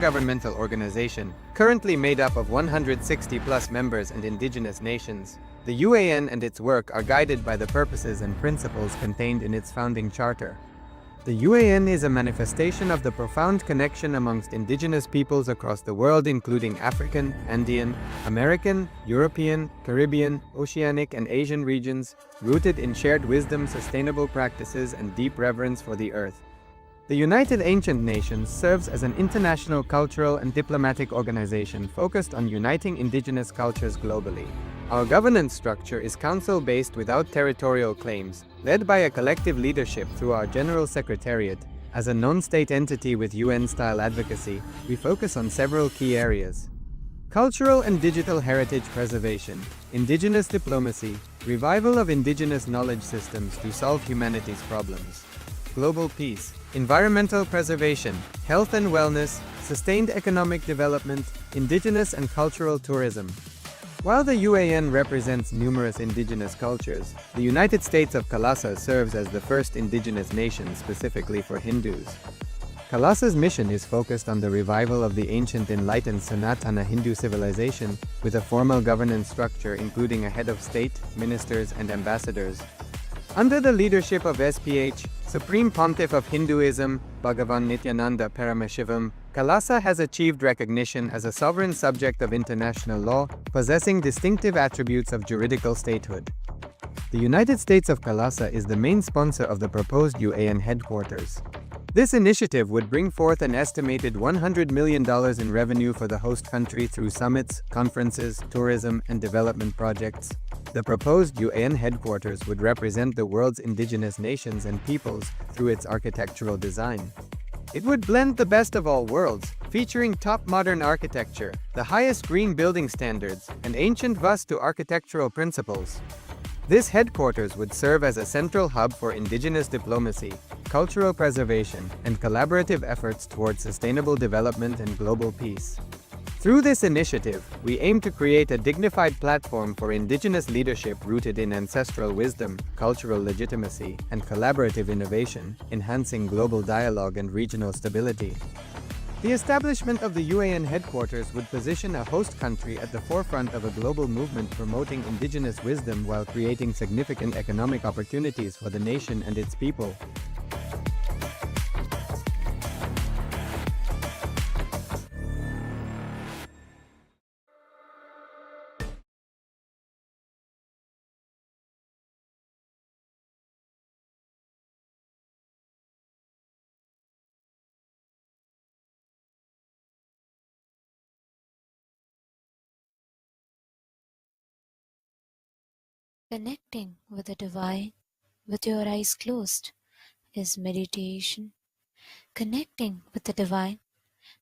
governmental organization, currently made up of 160 plus members and indigenous nations. The UAN and its work are guided by the purposes and principles contained in its founding charter. The UAN is a manifestation of the profound connection amongst indigenous peoples across the world, including African, Andean, American, European, Caribbean, Oceanic, and Asian regions, rooted in shared wisdom, sustainable practices, and deep reverence for the earth. The United Ancient Nations serves as an international cultural and diplomatic organization focused on uniting indigenous cultures globally. Our governance structure is council-based without territorial claims, led by a collective leadership through our General Secretariat. As a non-state entity with UN-style advocacy, we focus on several key areas: cultural and digital heritage preservation, indigenous diplomacy, revival of indigenous knowledge systems to solve humanity's problems, global peace, environmental preservation, health and wellness, sustained economic development, indigenous and cultural tourism. While the UAN represents numerous indigenous cultures, the United States of KAILASA serves as the first indigenous nation specifically for Hindus. KAILASA's mission is focused on the revival of the ancient enlightened Sanatana Hindu civilization, with a formal governance structure including a head of state, ministers, and ambassadors. Under the leadership of SPH, Supreme Pontiff of Hinduism, BHAGAVAN Nithyananda Paramashivam, KAILASA has achieved recognition as a sovereign subject of international law, possessing distinctive attributes of juridical statehood. The United States of KAILASA is the main sponsor of the proposed UAN headquarters. This initiative would bring forth an estimated $100 million in revenue for the host country through summits, conferences, tourism, and development projects. The proposed UAN headquarters would represent the world's indigenous nations and peoples through its architectural design. It would blend the best of all worlds, featuring top modern architecture, the highest green building standards, and ancient Vastu architectural principles. This headquarters would serve as a central hub for indigenous diplomacy, cultural preservation, and collaborative efforts towards sustainable development and global peace. Through this initiative, we aim to create a dignified platform for indigenous leadership rooted in ancestral wisdom, cultural legitimacy, and collaborative innovation, enhancing global dialogue and regional stability. The establishment of the UAN headquarters would position a host country at the forefront of a global movement promoting indigenous wisdom while creating significant economic opportunities for the nation and its people. Connecting with the divine with your eyes closed is meditation. Connecting with the divine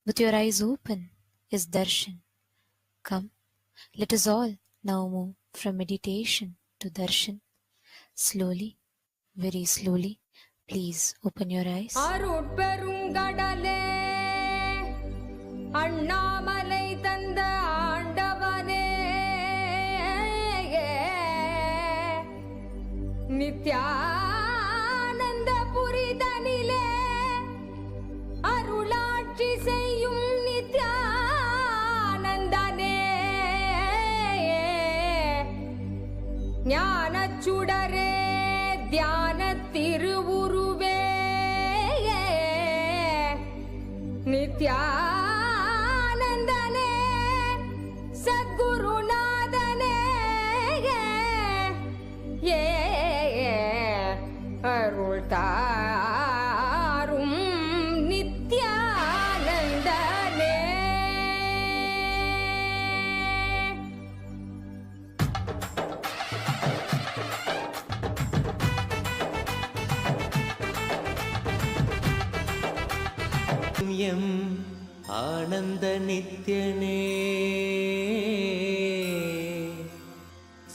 with your eyes open is darshan. Come, let us all now move from meditation to darshan. Slowly, very slowly, please open your eyes. Nithyananda Puridhanile Arulaatri seyyum Nithyanandane Jnanachudare Dhyanathiruvurve Nithyanandane Sadgurunadane அருள் தாரும் நித்யானந்தனே. M Ananda நித்யனே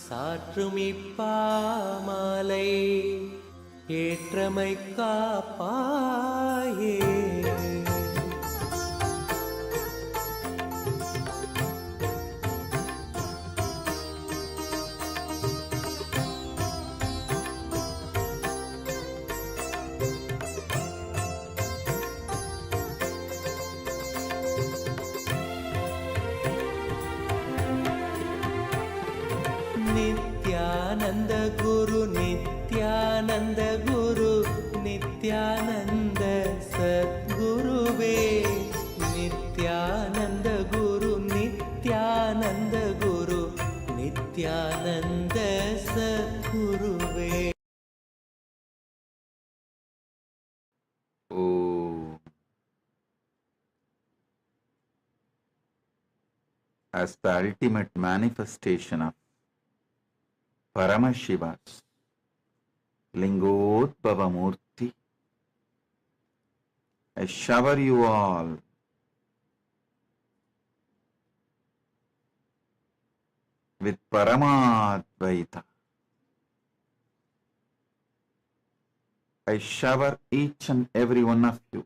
சாற்றுமிப்பாமலை ஏற்றமை காப்பாயே. Nityanand Guru Nityanand Guru Nityanand सद्गुरुवे Nityanand Guru Nityanand Guru Nityanand सद्गुरुवे as the ultimate manifestation of Paramashiva's Lingodbhava Murti, I shower you all with Paramadvaita. I shower each and every one of you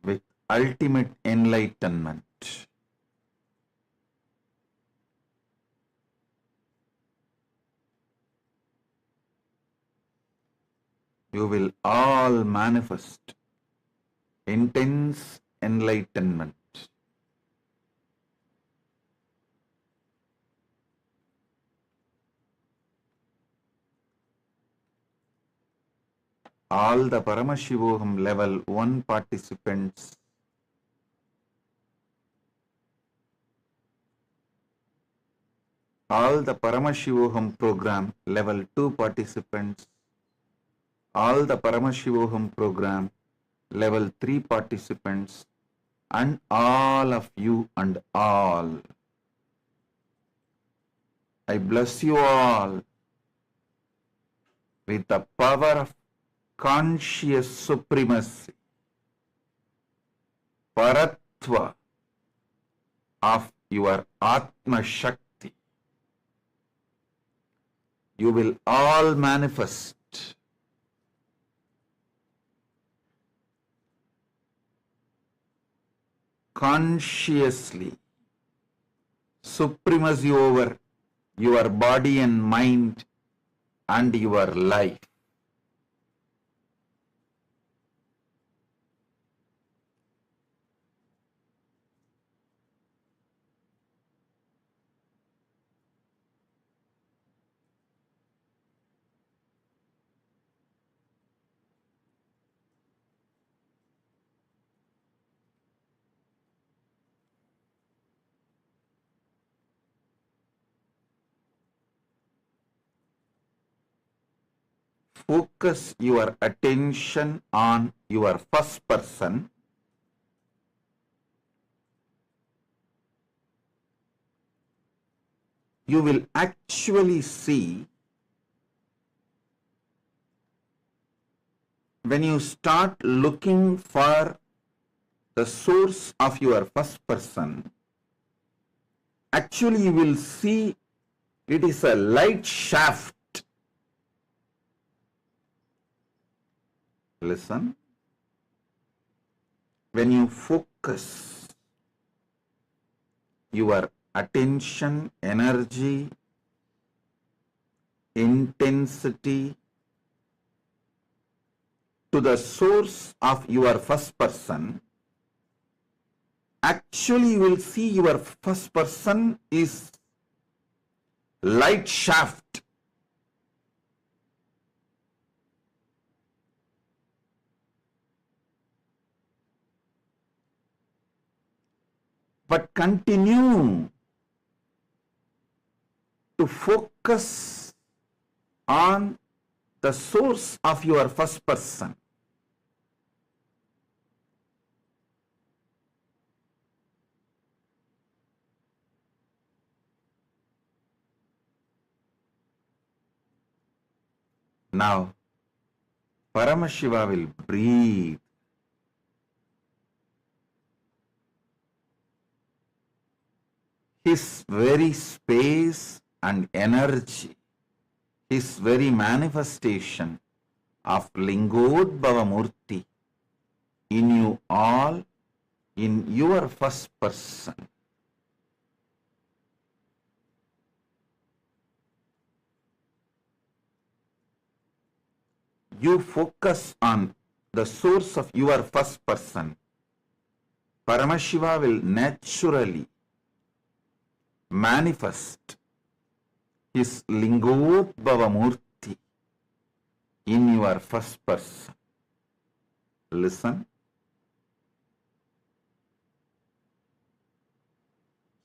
with ultimate enlightenment. You will all manifest intense enlightenment. All the Paramashivoham level 1 participants all the Paramashivoham program level 2 participants, all the Paramashivoham program level 3 participants, and all of you and all. I bless you all with the power of conscious supremacy, Paratva of your Atma Shakti. You will all manifest consciously supremacy over your body and mind and your life. Focus your attention on your first person. You will actually see, when you start looking for the source of your first person, actually you will see it is a light shaft. Listen, when you focus your attention, energy, intensity to the source of your first person, actually you will see your first person is light shaft. But continue to focus on the source of your first person. Now, Paramashiva will breathe his very space and energy, his very manifestation of Lingodbhava Murti in you all, in your first person. You focus on the source of your first person. Paramashiva will naturally manifest his Lingodbhava Murti in your first person. Listen.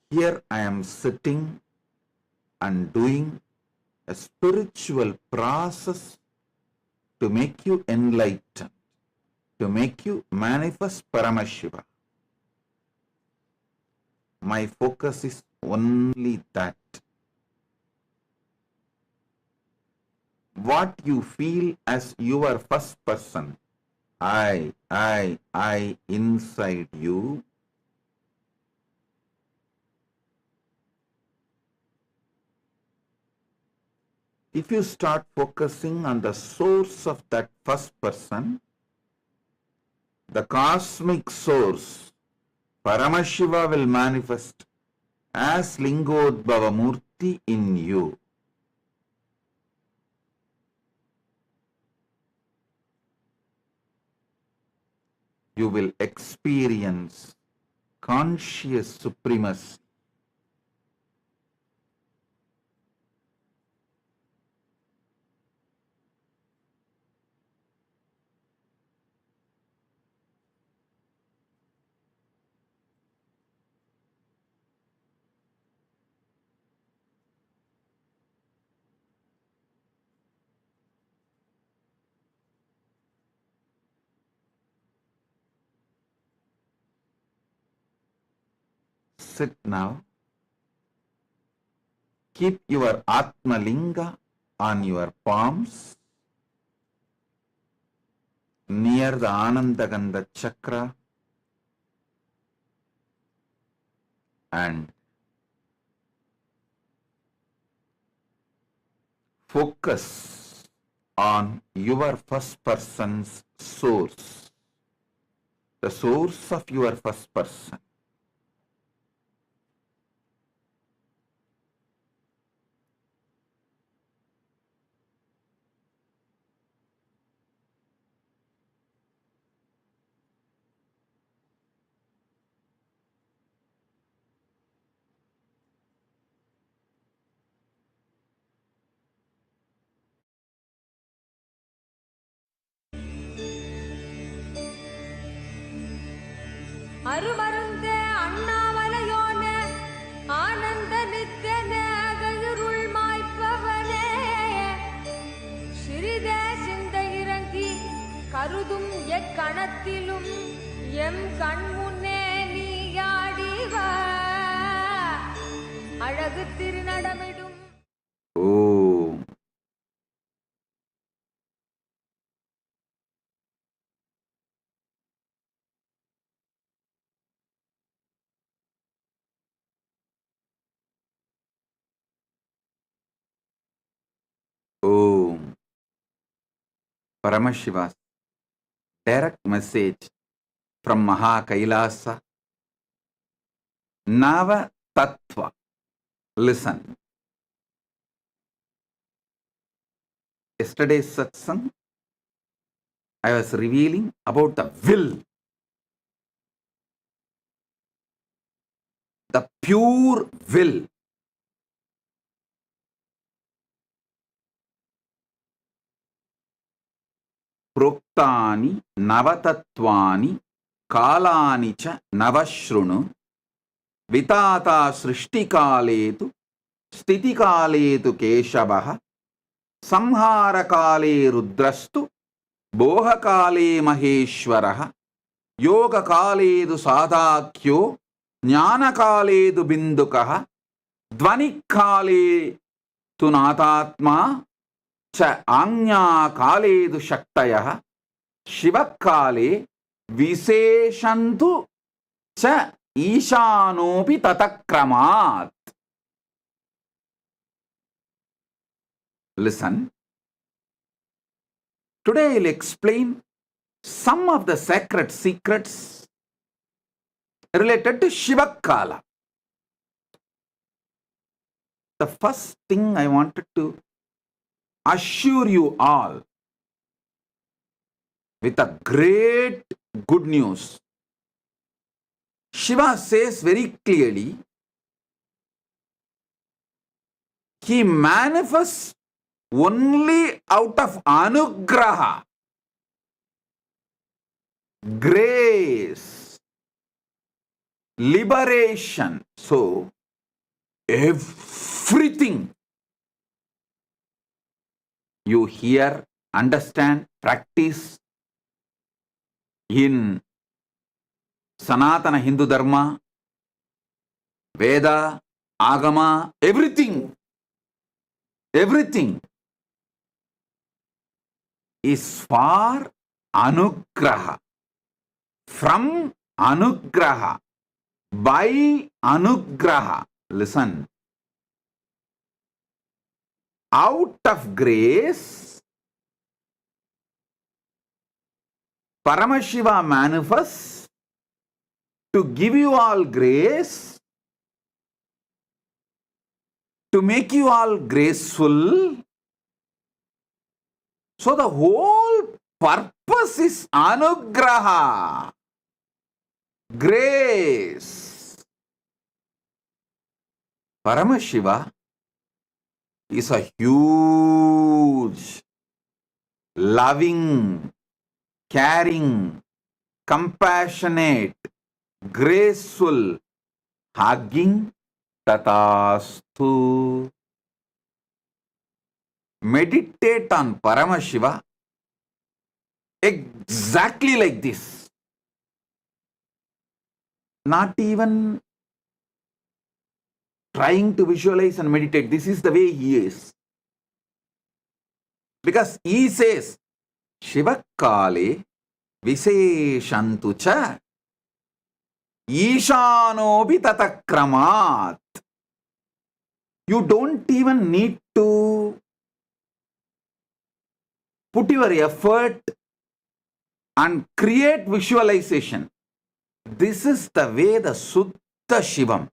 Here I am sitting and doing a spiritual process to make you enlightened, to make you manifest Paramashiva. My focus is only that. What you feel as your first person, I inside you, if you start focusing on the source of that first person, the cosmic source, Paramashiva will manifest as Lingodbhava Murti in you. You will experience conscious supremacy. Sit now. Keep your Atma Linga on your palms near the Anandagandha chakra and focus on your first person's source, the source of your first person. அருமருந்தே அண்ணாமலையோனே ஆனந்த நித்தியனே அகயிருள் மாய்ப்பவனே சிறிதே சிந்தை இறங்கி கருதும் எக்கணத்திலும் M கண்முன்னே நீயாடிவ அழகு திருநடமிடும். Om. Paramashiva's direct message from KAILASA. Nava Tattva. Listen. Yesterday's satsang, I was revealing about the will. The pure will. Proktani Nava Kalani cha Navashrunu Vitata Srishtikaletu Stitikaletu Keshavaha Samharakale Rudrastu Bohakale Maheshwaraha Yogakaledu Sadhakyo Jnanakaledu Bindukaha Dvanikale Tunatatma cha Anya Kaledu Shaktayah Shiva Kale Viseshantu cha Ishanopi Tatakramat. Listen. Today I'll explain some of the sacred secrets related to Shiva Kala. The first thing I wanted to assure you all with a great good news. Shiva says very clearly, He manifests only out of Anugraha, grace, liberation. So, everything you hear, understand, practice in Sanatana Hindu Dharma, Veda, Agama, everything is for Anugraha, from Anugraha, by Anugraha. Listen. Out of grace, Paramashiva manifests to give you all grace, to make you all graceful. So the whole purpose is Anugraha, grace. Paramashiva is a huge, loving, caring, compassionate, graceful, hugging Tathastu. Meditate on Paramashiva exactly like this. Not even trying to visualize and meditate. This is the way he is. Because he says, Shiva Kale Viseshantu cha Ishanobi Tatakramat. You don't even need to put your effort and create visualization. This is the way the Suddha Shivam,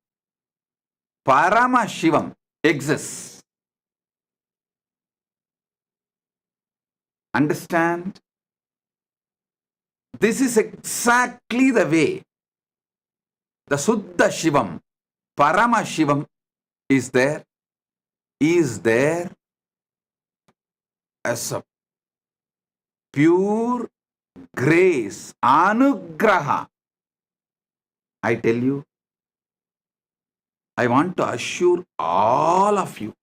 Paramashivam exists. Understand? This is exactly the way the Suddha Shivam, Paramashivam is there as a pure grace, Anugraha. I tell you, I want to assure all of you,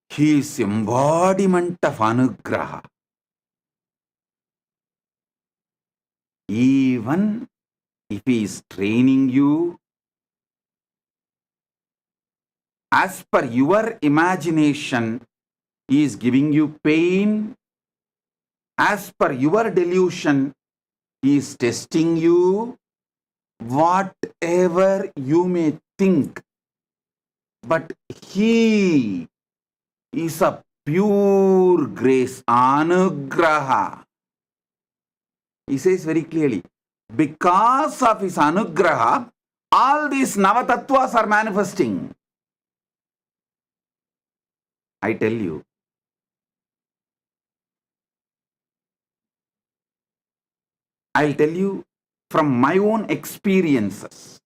he is embodiment of Anugraha. Even if he is training you as per your imagination, he is giving you pain. As per your delusion, he is testing you. Whatever you may think, but he is a pure grace, Anugraha. He says very clearly, because of his Anugraha, all these Nava Tattvas are manifesting. I tell you, I'll tell you from my own experiences.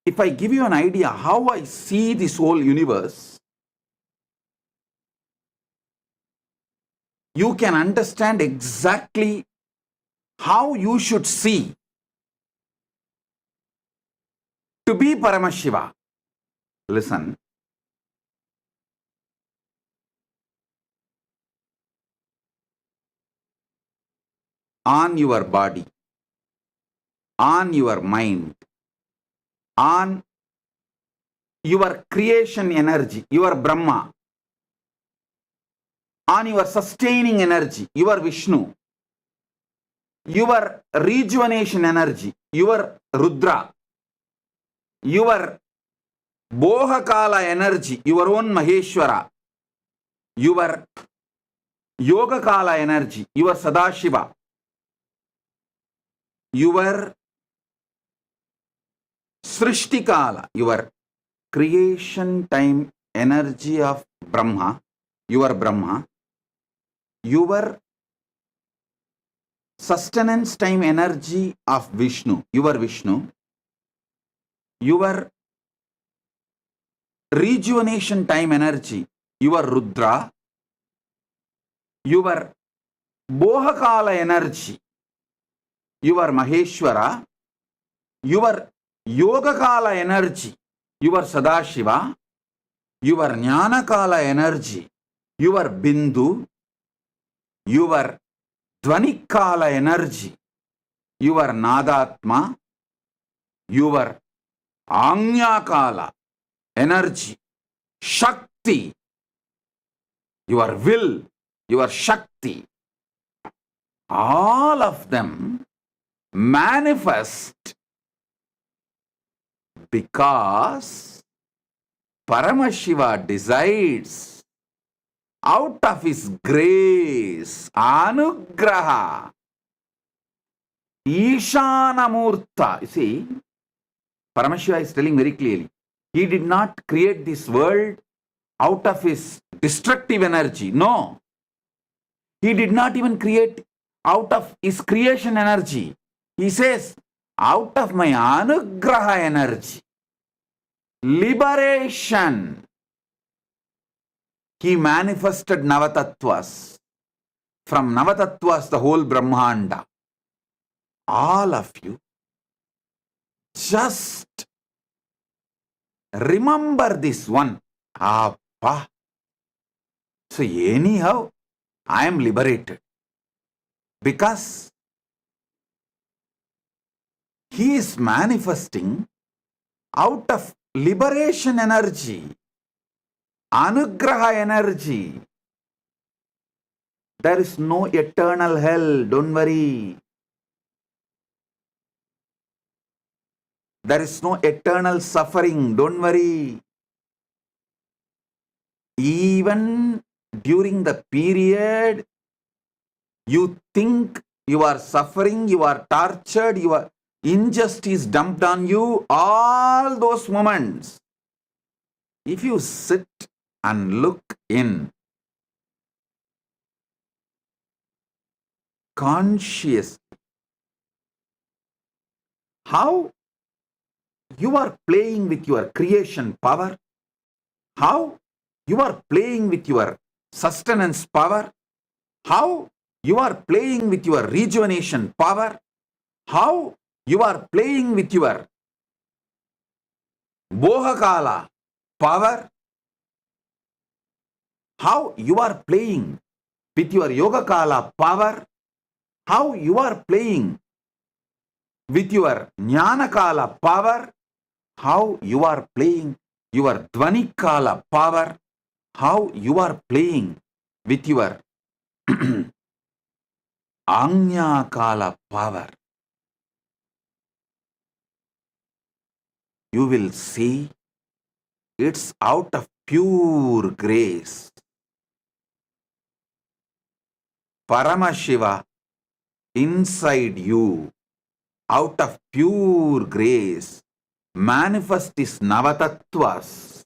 If I give you an idea how I see this whole universe, you can understand exactly how you should see to be Paramashiva. Listen. On your body, on your mind, on your creation energy, your Brahma, on your sustaining energy, your Vishnu, your rejuvenation energy, your Rudra, your Bohakala energy, your own Maheshwara, your Yoga Kala energy, your Sadashiva, your Srishti Kala, your creation time energy of Brahma, your sustenance time energy of Vishnu, your rejuvenation time energy, your Rudra, your Bohakala energy, your Maheshwara, your Yogakala energy, your Sadashiva, your Jnanakala energy, your Bindu, your Dvanikala energy, your Nadatma, your Anyakala energy, Shakti, your will, your Shakti, all of them manifest because Paramashiva decides out of his grace, Anugraha, Ishanamurta. You see, Paramashiva is telling very clearly, he did not create this world out of his destructive energy. No. He did not even create out of his creation energy. He says, out of my Anugraha energy, liberation, he manifested Nava Tattvas. From Nava Tattvas, the whole Brahmanda. All of you, just remember this one. Appa. So anyhow, I am liberated. Because he is manifesting out of liberation energy, Anugraha energy. There is no eternal hell, don't worry. There is no eternal suffering, don't worry. Even during the period you think you are suffering, you are tortured, your injustice dumped on you, all those moments, if you sit and look in consciously, how you are playing with your creation power, how you are playing with your sustenance power, how you are playing with your rejuvenation power, how you are playing with your Bohakala power, how you are playing with your Yogakala power, how you are playing with your Jnanakala power, how you are playing your Dvanikala power, how you are playing with your Anyakala power. You will see it's out of pure grace. Paramashiva inside you, out of pure grace, manifest his Nava Tattvas.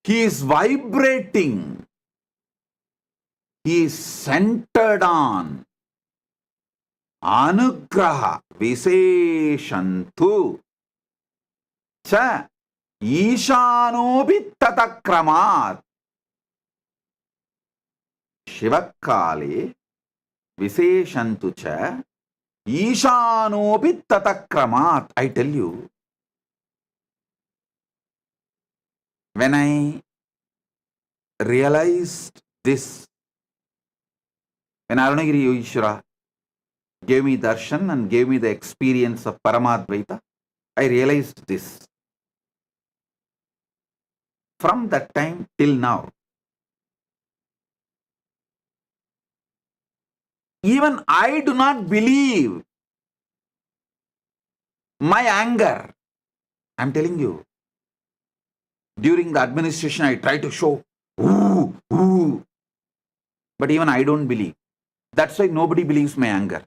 He is vibrating. He is centered on Anugraha Viseshantu Cha Ishanobi Tatakramat. Shiva Kala Viseshantu Cha Ishanobi Tatakramat. I tell you, when I realized this, when Arunagiri Ishvara gave me darshan and gave me the experience of Paramadvaita, I realized this. From that time till now, even I do not believe my anger. I'm telling you, during the administration, I try to show, ooh, but even I don't believe. That's why nobody believes my anger.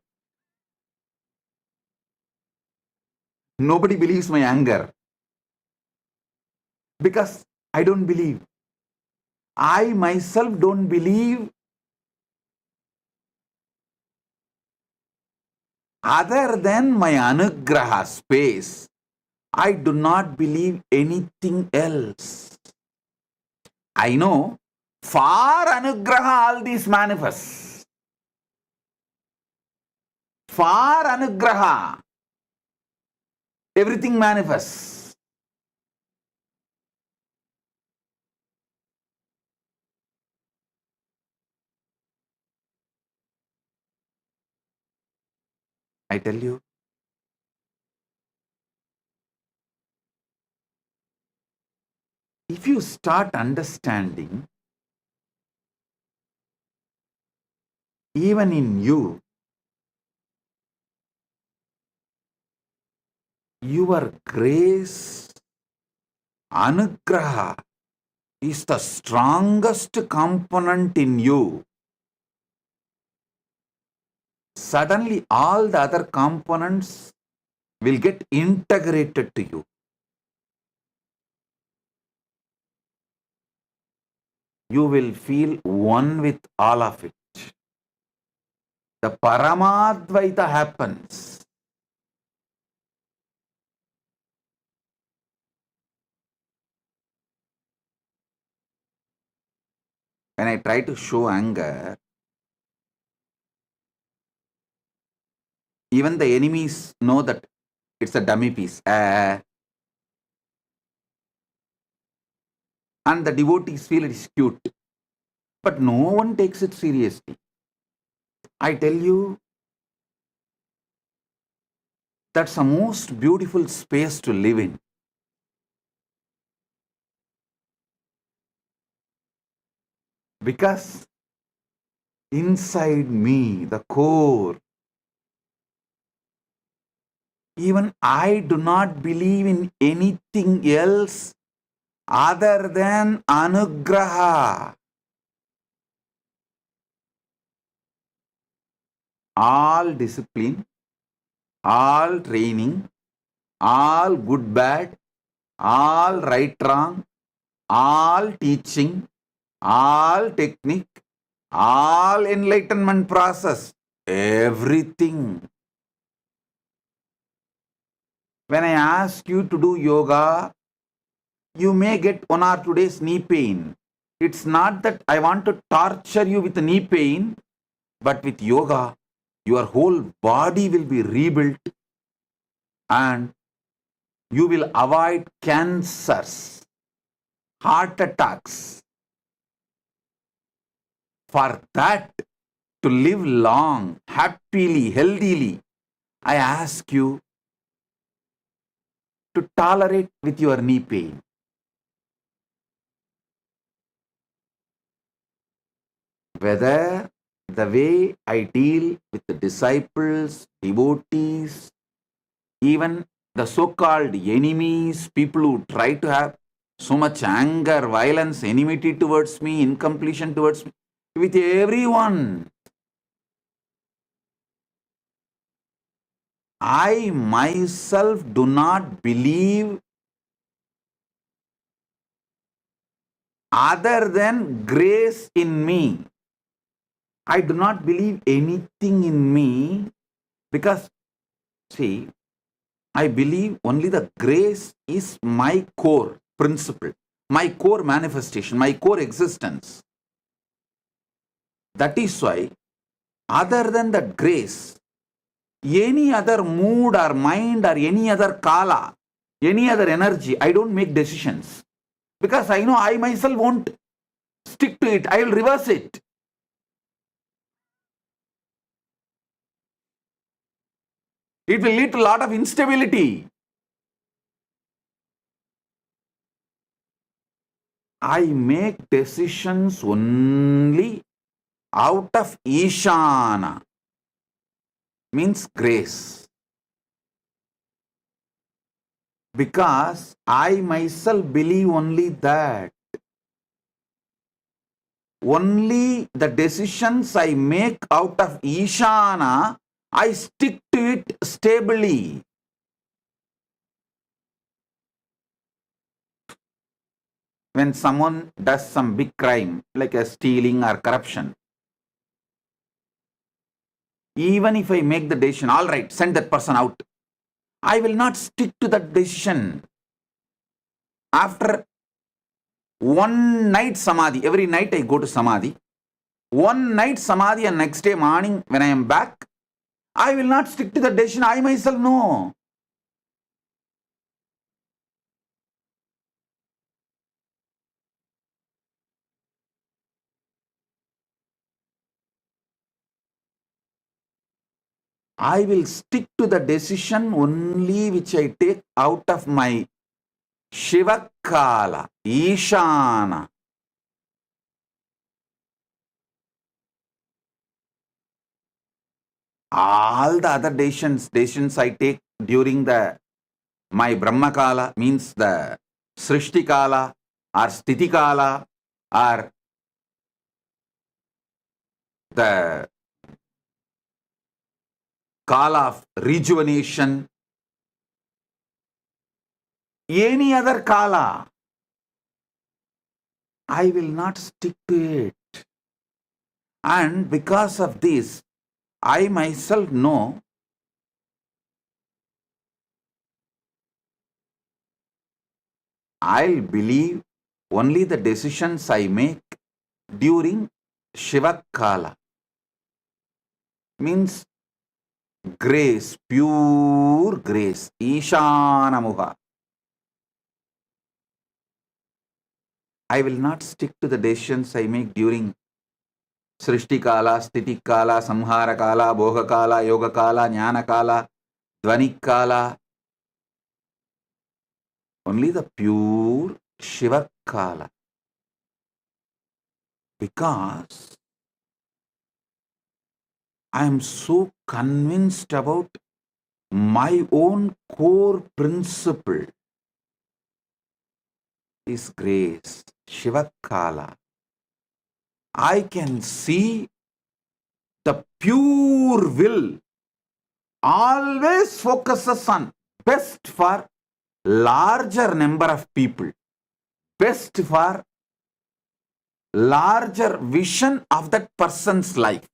Nobody believes my anger because I don't believe. I myself don't believe. Other than my Anugraha space, I do not believe anything else. I know for Anugraha all these manifests. For Anugraha, everything manifests. I tell you, if you start understanding, even in you, your grace, Anugraha, is the strongest component in you. Suddenly all the other components will get integrated to you. You will feel one with all of it. The Paramadvaita happens. When I try to show anger, even the enemies know that it's a dummy piece. And the devotees feel it's cute. But no one takes it seriously. I tell you, that's the most beautiful space to live in. Because inside me, the core, even I do not believe in anything else other than Anugraha. All discipline, all training, all good bad, all right wrong, all teaching, all technique, all enlightenment process, everything. When I ask you to do yoga, you may get 1 or 2 days knee pain. It's not that I want to torture you with knee pain, but with yoga, your whole body will be rebuilt and you will avoid cancers, heart attacks. For that, to live long, happily, healthily, I ask you to tolerate with your knee pain. Whether the way I deal with the disciples, devotees, even the so-called enemies, people who try to have so much anger, violence, enmity towards me, incompletion towards me, with everyone, I myself do not believe other than grace in me. I do not believe anything in me because, see, I believe only the grace is my core principle, my core manifestation, my core existence. That is why, other than that grace, any other mood or mind or any other kala, any other energy, I don't make decisions. Because I know I myself won't stick to it, I will reverse it. It will lead to a lot of instability. I make decisions only out of Ishana, means grace. Because I myself believe only that. Only the decisions I make out of Ishana, I stick to it stably. when someone does some big crime like a stealing or corruption, even if I make the decision, all right, send that person out, I will not stick to that decision. After one night samadhi, every night I go to samadhi, one night samadhi and next day morning when I am back, I will not stick to the decision. I myself know. I will stick to the decision only which I take out of my Shiva Kala, Ishana. All the other decisions I take during my Brahma Kala, means the Srishti Kala or Sthiti Kala or the Kala of rejuvenation, any other Kala, I will not stick to it. And because of this, I myself know I'll believe only the decisions I make during Shiva Kala. Means grace, pure grace, Ishana Muha. I will not stick to the decisions I make during Srishti Kala, Sthiti Kala, Samhara Kala, Bhoga Kala, Yoga Kala, Jnana Kala, Dvani Kala. Only the pure Shiva Kala. Because I am so convinced about my own core principle is grace, Shiva Kala. I can see the pure will always focuses on best for larger number of people, best for larger vision of that person's life.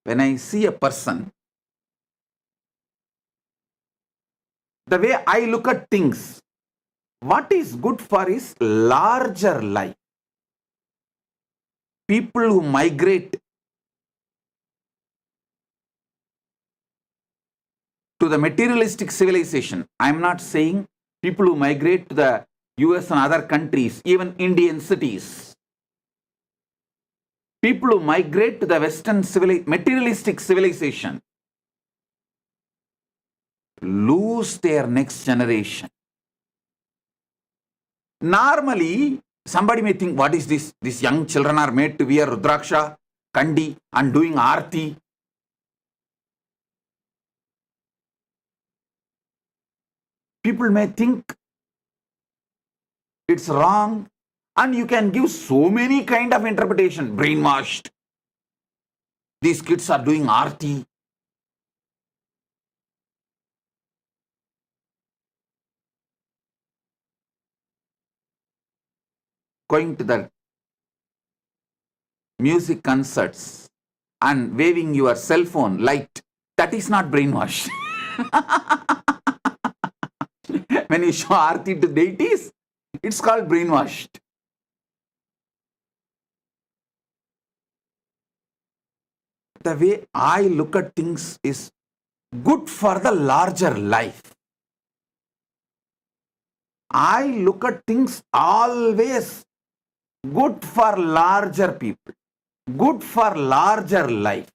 When I see a person, the way I look at things, what is good for his larger life? People who migrate to the materialistic civilization, I am not saying people who migrate to the US and other countries, even Indian cities. People who migrate to the Western materialistic civilization lose their next generation. Normally, somebody may think, what is this? These young children are made to wear Rudraksha, Kandi and doing Aarti. People may think it's wrong, and you can give so many kind of interpretation. Brainwashed. These kids are doing Aarti. Going to the music concerts and waving your cell phone light, that is not brainwashed. When you show Aarti to deities, it's called brainwashed. The way I look at things is good for the larger life. I look at things always good for larger people, good for larger life.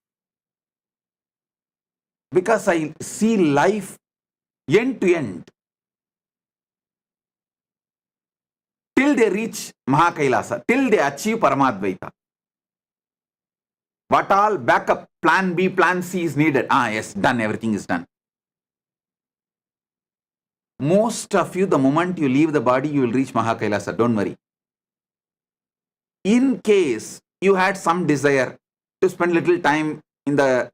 Because I see life end to end. Till they reach KAILASA, till they achieve Paramadvaita. What all backup, plan B, plan C is needed? Yes, done, everything is done. Most of you, the moment you leave the body, you will reach KAILASA, don't worry. In case you had some desire to spend little time in the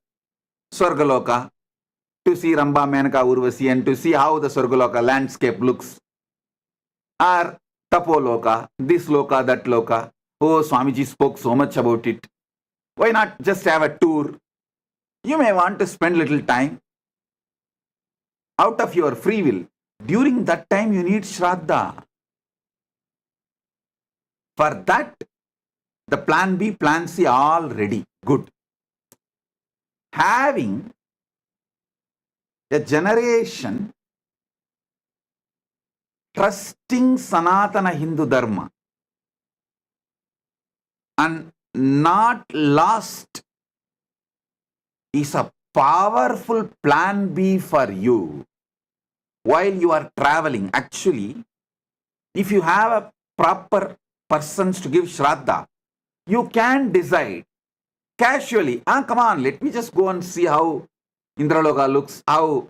Swargaloka, to see Ramba, Menaka, Urvasi, and to see how the Swargaloka landscape looks, or Tapoloka, this loka, that loka. Oh, Swamiji spoke so much about it. Why not just have a tour? You may want to spend little time out of your free will. During that time, you need Shraddha. For that, the plan B, plan C all ready. Good. Having a generation trusting Sanatana Hindu Dharma and not lost is a powerful plan B for you while you are traveling. Actually, if you have a proper persons to give Shraddha, you can decide casually, come on, let me just go and see how Indraloka looks, how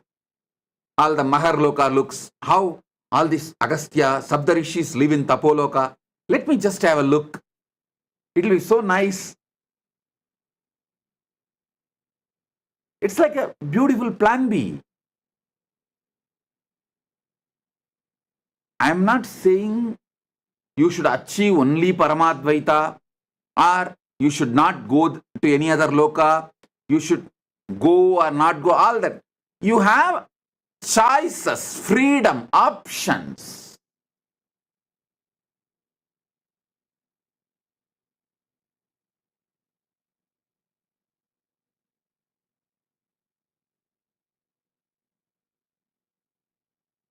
all the Maharloka looks, how all these Agastya, Saptarishis live in Tapoloka. Let me just have a look. It will be so nice. It's like a beautiful plan B. I am not saying you should achieve only Paramadvaita or you should not go to any other loka. You should go or not go, all that. You have choices, freedom, options.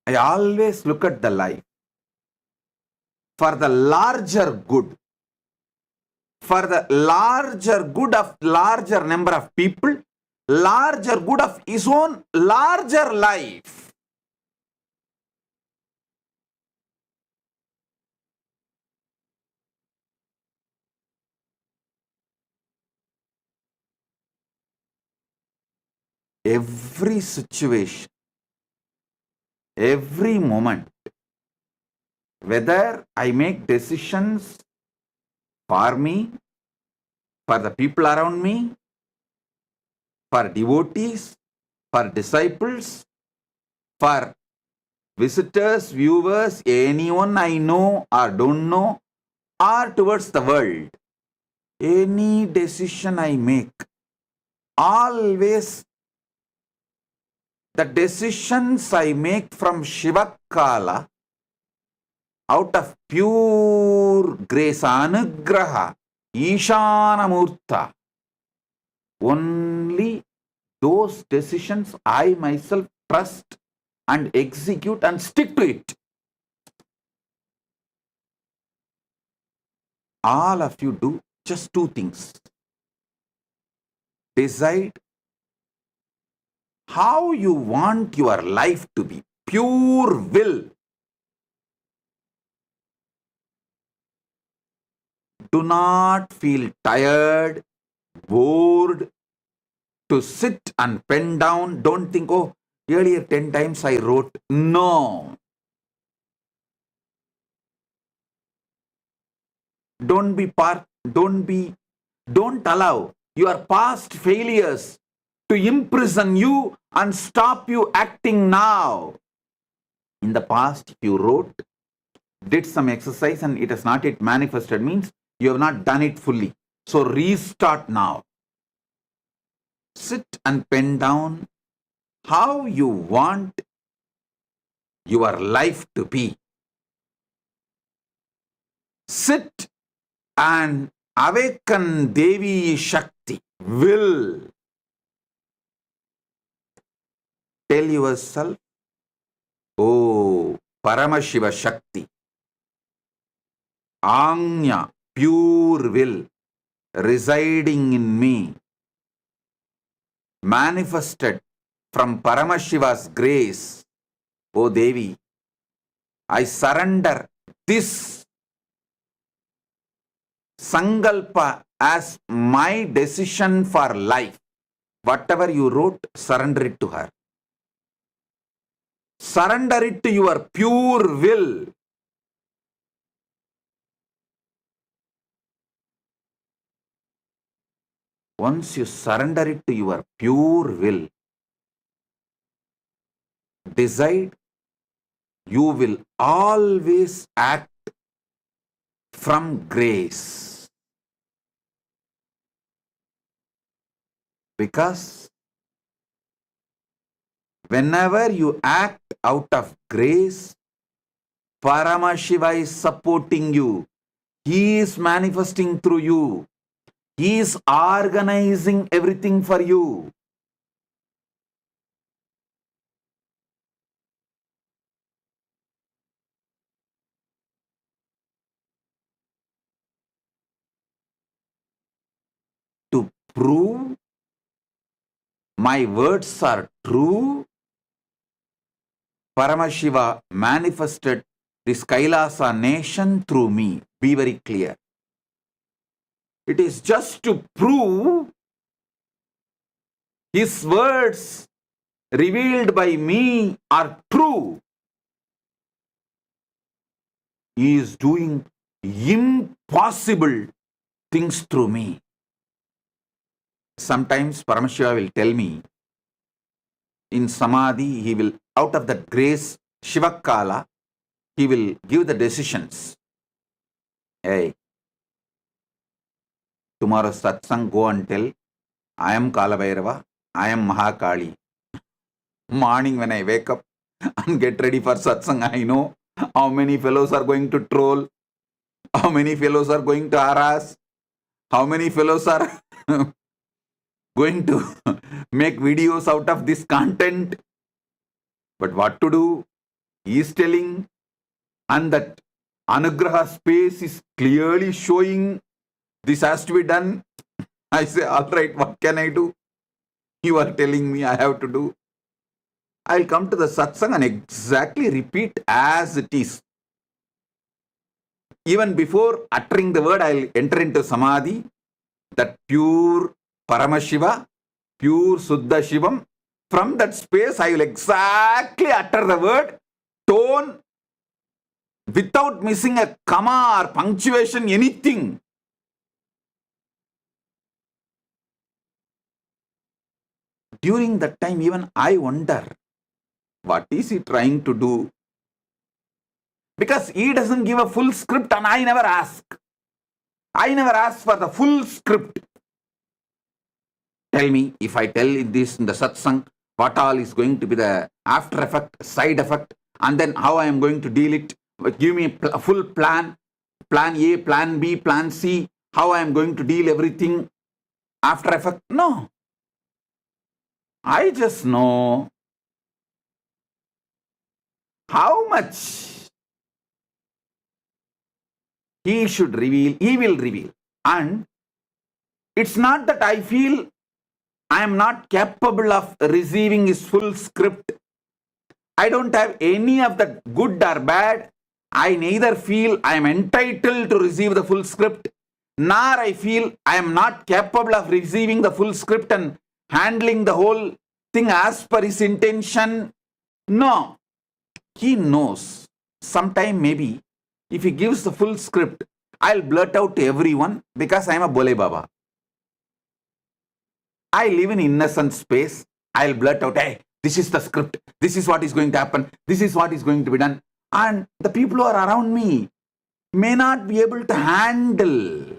I always look at the life for the larger good, for the larger good of larger number of people, larger good of his own larger life. Every situation, every moment, whether I make decisions for me, for the people around me, for devotees, for disciples, for visitors, viewers, anyone I know or don't know, or towards the world, any decision I make, always the decisions I make from Shiva Kala out of pure grace, Anugraha, Ishanamurta, only those decisions I myself trust and execute and stick to it. All of you do just two things. Decide how you want your life to be. Pure will. Do not feel tired, bored, to sit and pen down. Don't think, oh, earlier 10 times I wrote. No. Don't allow your past failures to imprison you and stop you acting now. In the past, if you wrote, did some exercise and it has not yet manifested, means you have not done it fully. So restart now. Sit and pen down how you want your life to be. Sit and awaken Devi Shakti, will. Tell yourself, oh, Paramashiva Shakti, Anya, pure will, residing in me, manifested from Paramashiva's grace. O Devi, I surrender this Sankalpa as my decision for life. Whatever you wrote, surrender it to her. Surrender it to your pure will. Once you surrender it to your pure will, decide you will always act from grace. Because whenever you act out of grace, Paramashiva is supporting you. He is manifesting through you. He is organizing everything for you. To prove my words are true, Paramashiva manifested this Kailasa nation through me. Be very clear. It is just to prove his words revealed by me are true. He is doing impossible things through me. Sometimes Paramashiva will tell me, in Samadhi, he will, out of that grace, Shiva Kala, he will give the decisions. Hey, tomorrow satsang, go and tell, I am Kala Bhairava, I am Mahakali. Morning when I wake up and get ready for satsang, I know how many fellows are going to troll, how many fellows are going to harass, how many fellows are going to make videos out of this content. But what to do? He is telling, and that Anugraha space is clearly showing this has to be done. I say, all right, what can I do? You are telling me I have to do. I'll come to the satsang and exactly repeat as it is. Even before uttering the word, I'll enter into Samadhi, that pure Paramashiva, pure Suddha Shivam. From that space, I will exactly utter the word, tone, without missing a comma or punctuation, anything. During that time, even I wonder, what is he trying to do? Because he doesn't give a full script and I never ask. I never ask for the full script. Tell me, if I tell this in the satsang, what all is going to be the after effect, side effect, and then how I am going to deal it. Give me a full plan, plan A, plan B, plan C, how I am going to deal everything after effect. No. I just know how much he should reveal, he will reveal. And it's not that I feel I am not capable of receiving his full script. I don't have any of that good or bad. I neither feel I am entitled to receive the full script, nor I feel I am not capable of receiving the full script and handling the whole thing as per his intention. No. He knows. Sometime maybe, if he gives the full script, I'll blurt out to everyone because I am a Bole Baba. I live in innocent space. I'll blurt out, hey, this is the script. This is what is going to happen. This is what is going to be done. And the people who are around me may not be able to handle.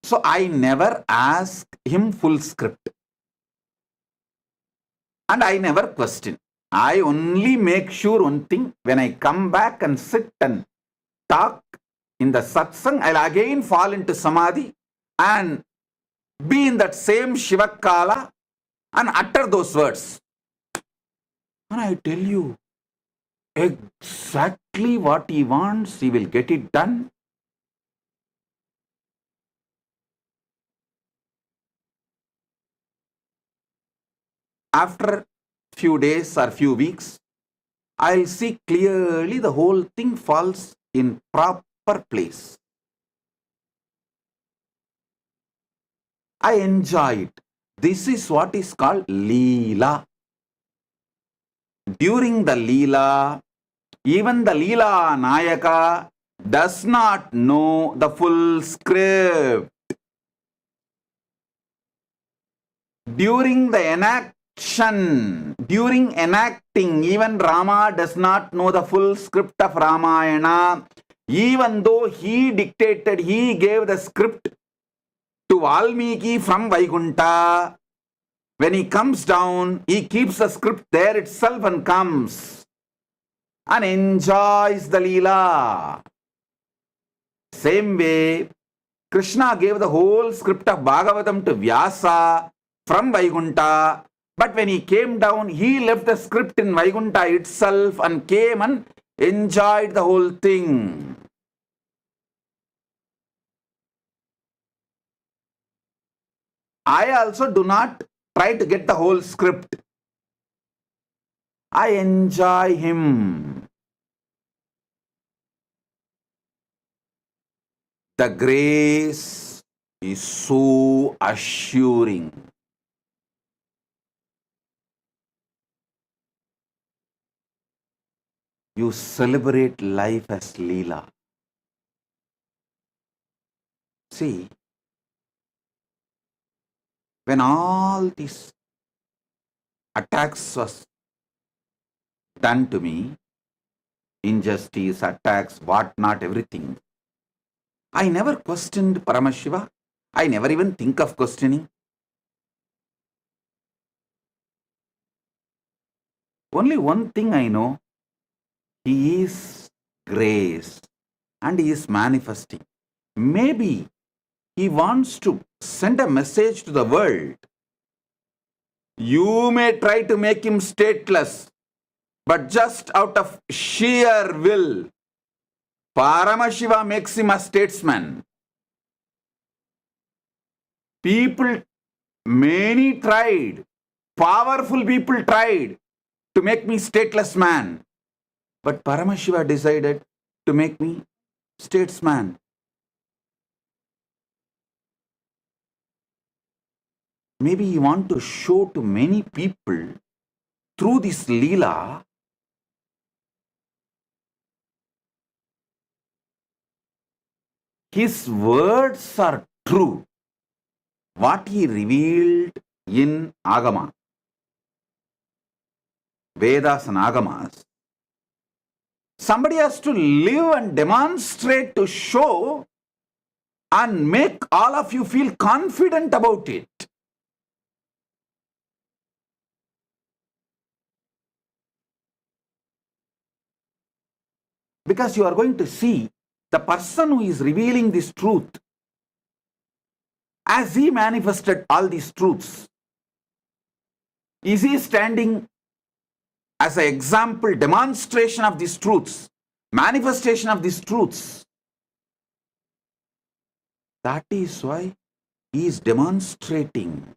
So I never ask him full script. And I never question. I only make sure one thing, when I come back and sit and talk in the satsang, I'll again fall into Samadhi and be in that same Shiva Kala and utter those words. And I tell you, exactly what he wants, he will get it done. After few days or few weeks, I'll see clearly the whole thing falls in proper place. I enjoy it. This is what is called Leela. During the Leela, even the Leela Nayaka does not know the full script. During the action, during enacting, even Rama does not know the full script of Ramayana. Even though he dictated, he gave the script to Valmiki from Vaikuntha. When he comes down, he keeps the script there itself and comes and enjoys the Leela. Same way, Krishna gave the whole script of Bhagavatam to Vyasa from Vaikuntha. But when he came down, he left the script in Vaikuntha itself and came and enjoyed the whole thing. I also do not try to get the whole script. I enjoy him. The grace is so assuring. You celebrate life as Leela. See, when all these attacks was done to me, injustice, attacks, what not, everything, I never questioned Paramashiva. I never even think of questioning. Only one thing I know, he is grace and he is manifesting. Maybe he wants to send a message to the world. You may try to make him stateless, but just out of sheer will, Paramashiva makes him a statesman. Many tried, powerful people tried to make me stateless man. But Paramashiva decided to make me statesman. Maybe he wants to show to many people through this Leela his words are true. What he revealed in Agama, Vedas and Agamas, somebody has to live and demonstrate to show and make all of you feel confident about it. Because you are going to see the person who is revealing this truth, as he manifested all these truths, is he standing as an example, demonstration of these truths, manifestation of these truths? That is why he is demonstrating,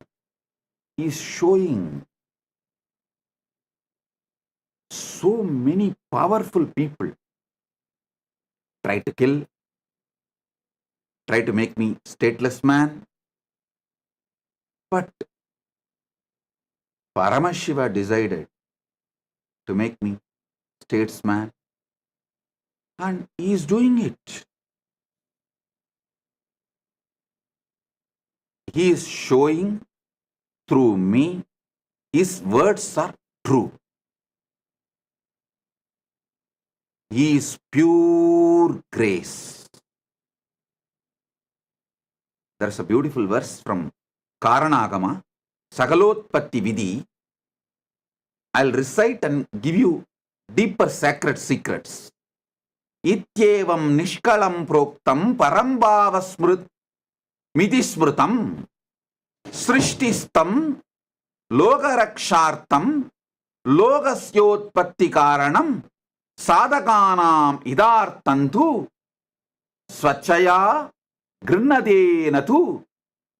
he is showing. So many powerful people try to kill, try to make me stateless man. But Paramashiva decided to make me statesman, and he is doing it. He is showing through me, his words are true. He is pure grace. There is a beautiful verse from Karana Agama, Sagalotpatti Vidhi. I'll recite and give you deeper sacred secrets. Ityevam nishkalam proktam parambhava smrit miti smrutam srishtistam logarakshartam logasyotpatti karanam sadhakanam idartantu swachaya grinnadena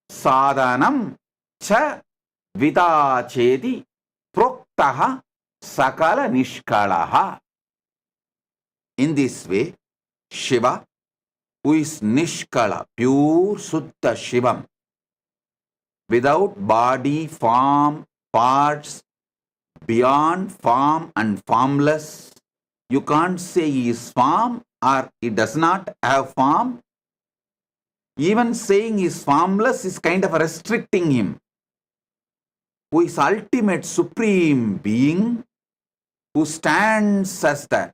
sadhanam cha vidacheti proktaha sakala nishkalaha. In this way, Shiva, who is Nishkala, pure Suddha Shivam, without body, form, parts, beyond form and formless. You can't say he is form or he does not have form. Even saying he is formless is kind of restricting him. who is ultimate supreme being, who stands as the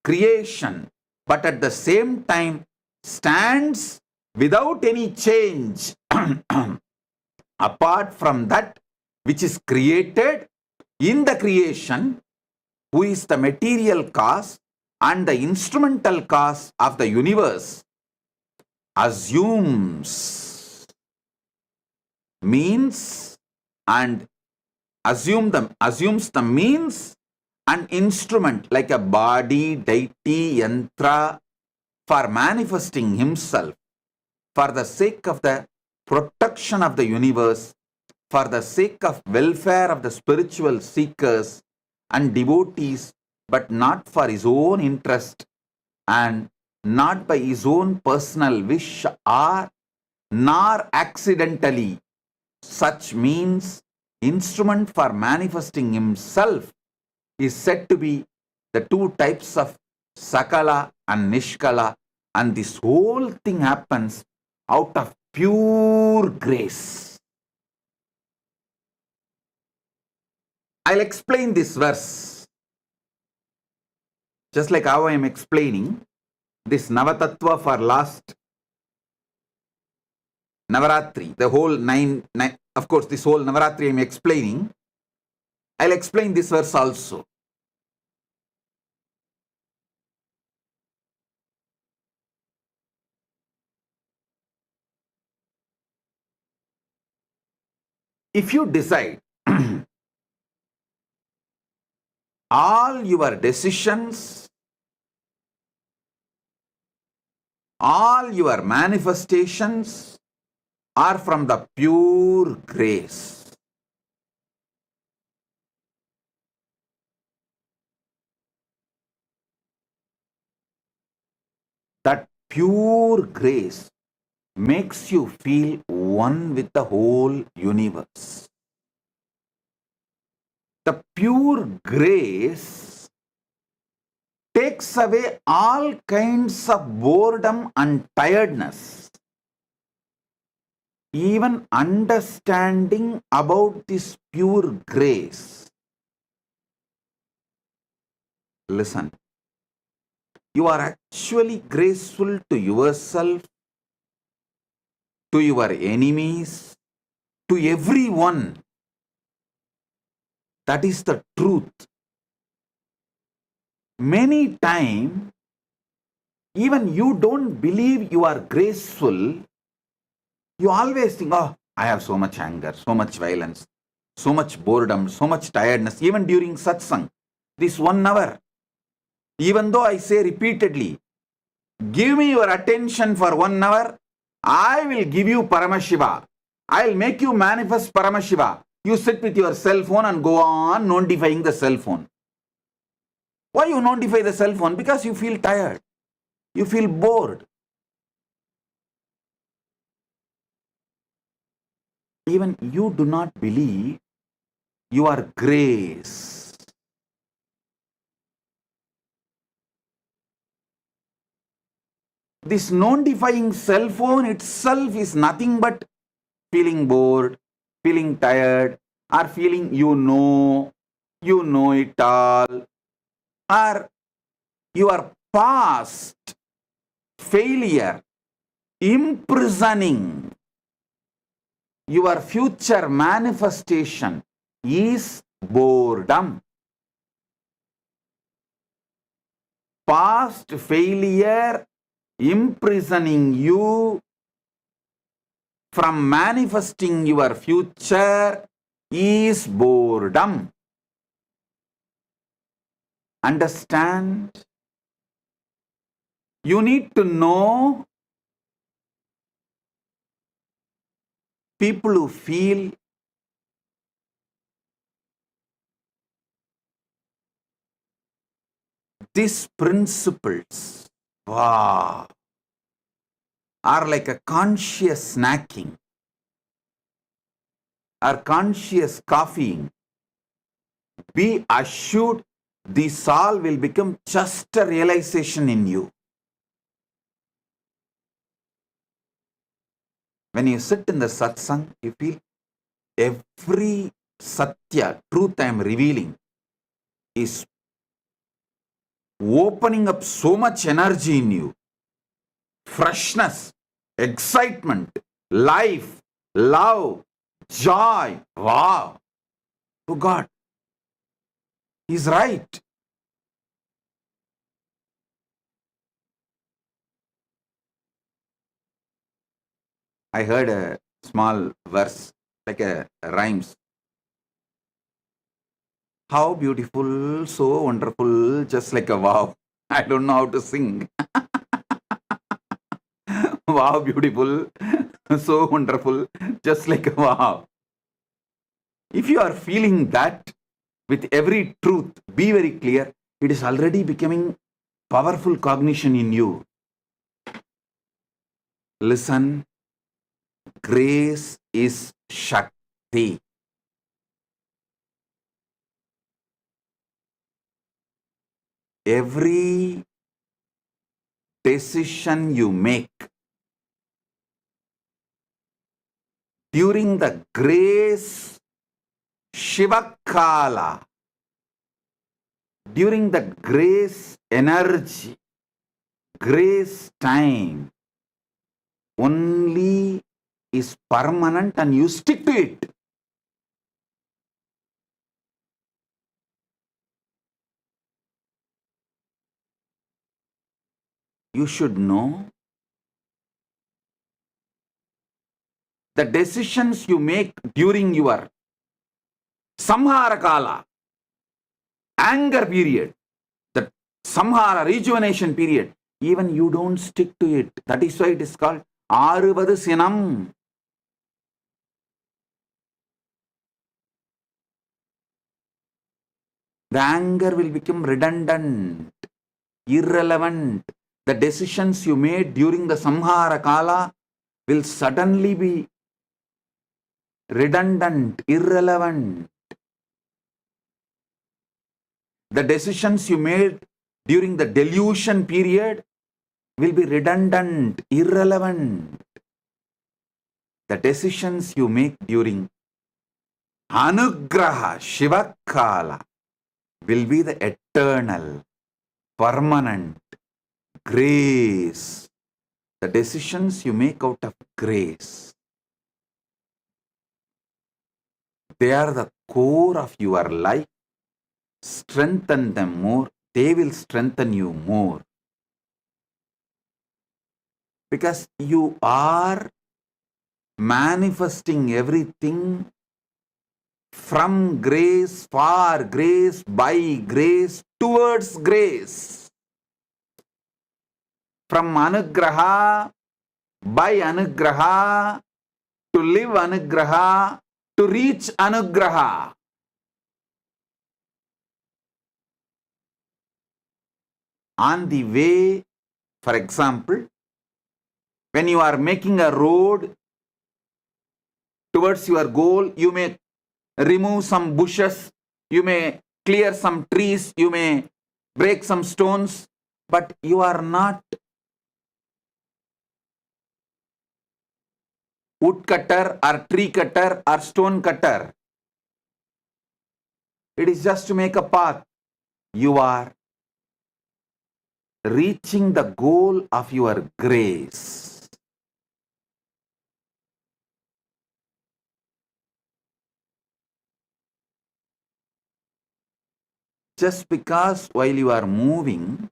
creation, but at the same time stands without any change apart from that which is created in the creation, who is the material cause and the instrumental cause of the universe, assumes means and assumes the means and instrument like a body, deity, yantra for manifesting himself for the sake of the protection of the universe, for the sake of welfare of the spiritual seekers and devotees, but not for his own interest and not by his own personal wish or nor accidentally. Such means instrument for manifesting himself is said to be the two types of Sakala and Nishkala, and this whole thing happens out of pure grace. I'll explain this verse just like how I am explaining this Nava Tattva for last Navaratri, the whole nine, of course this whole Navaratri I am explaining. I'll explain this verse also. If you decide all your decisions, all your manifestations are from the pure grace. That pure grace makes you feel one with the whole universe. The pure grace takes away all kinds of boredom and tiredness. Even understanding about this pure grace. Listen, you are actually graceful to yourself, to your enemies, to everyone. That is the truth. Many times, even you don't believe you are graceful, you always think, oh, I have so much anger, so much violence, so much boredom, so much tiredness, even during satsang, this 1 hour. Even though I say repeatedly, give me your attention for 1 hour, I will give you Paramashiva. I will make you manifest Paramashiva. You sit with your cell phone and go on notifying the cell phone. Why you notify the cell phone? Because you feel tired. You feel bored. Even you do not believe you are grace. This notifying cell phone itself is nothing but feeling bored, feeling tired, or feeling you know it all, or your past failure imprisoning your future manifestation is boredom. Past failure imprisoning you from manifesting your future is boredom. Understand? You need to know people who feel these principles, wow, are like a conscious snacking or conscious coffeeing. Be assured this all will become just a realization in you. When you sit in the satsang, you feel every Satya, truth I am revealing, is opening up so much energy in you. Freshness, excitement, life, love, joy. Wow. Oh God, He's right. I heard a small verse, like a rhymes. How beautiful, so wonderful, just like a wow. I don't know how to sing. Wow, beautiful, so wonderful, just like a wow. If you are feeling that with every truth, be very clear, it is already becoming powerful cognition in you. Listen, grace is Shakti. Every decision you make during the grace Shiva Kala, during the grace energy, grace time, only is permanent and you stick to it. You should know the decisions you make during your Samhara Kala, anger period, the Samhara rejuvenation period, even you don't stick to it. That is why it is called Aruvadu Sinam. The anger will become redundant, irrelevant. The decisions you made during the Samhara Kala will suddenly be redundant, irrelevant. The decisions you made during the delusion period will be redundant, irrelevant. The decisions you make during Anugraha, Shiva Kala, will be the eternal, permanent grace. The decisions you make out of grace, they are the core of your life. Strengthen them more, they will strengthen you more. Because you are manifesting everything from grace, for grace, by grace, towards grace. From Anugraha, by Anugraha, to live Anugraha, to reach Anugraha. On the way, for example, when you are making a road towards your goal, you may remove some bushes, you may clear some trees, you may break some stones, but you are not woodcutter or tree cutter or stone cutter. It is just to make a path. You are reaching the goal of your grace. Just because while you are moving,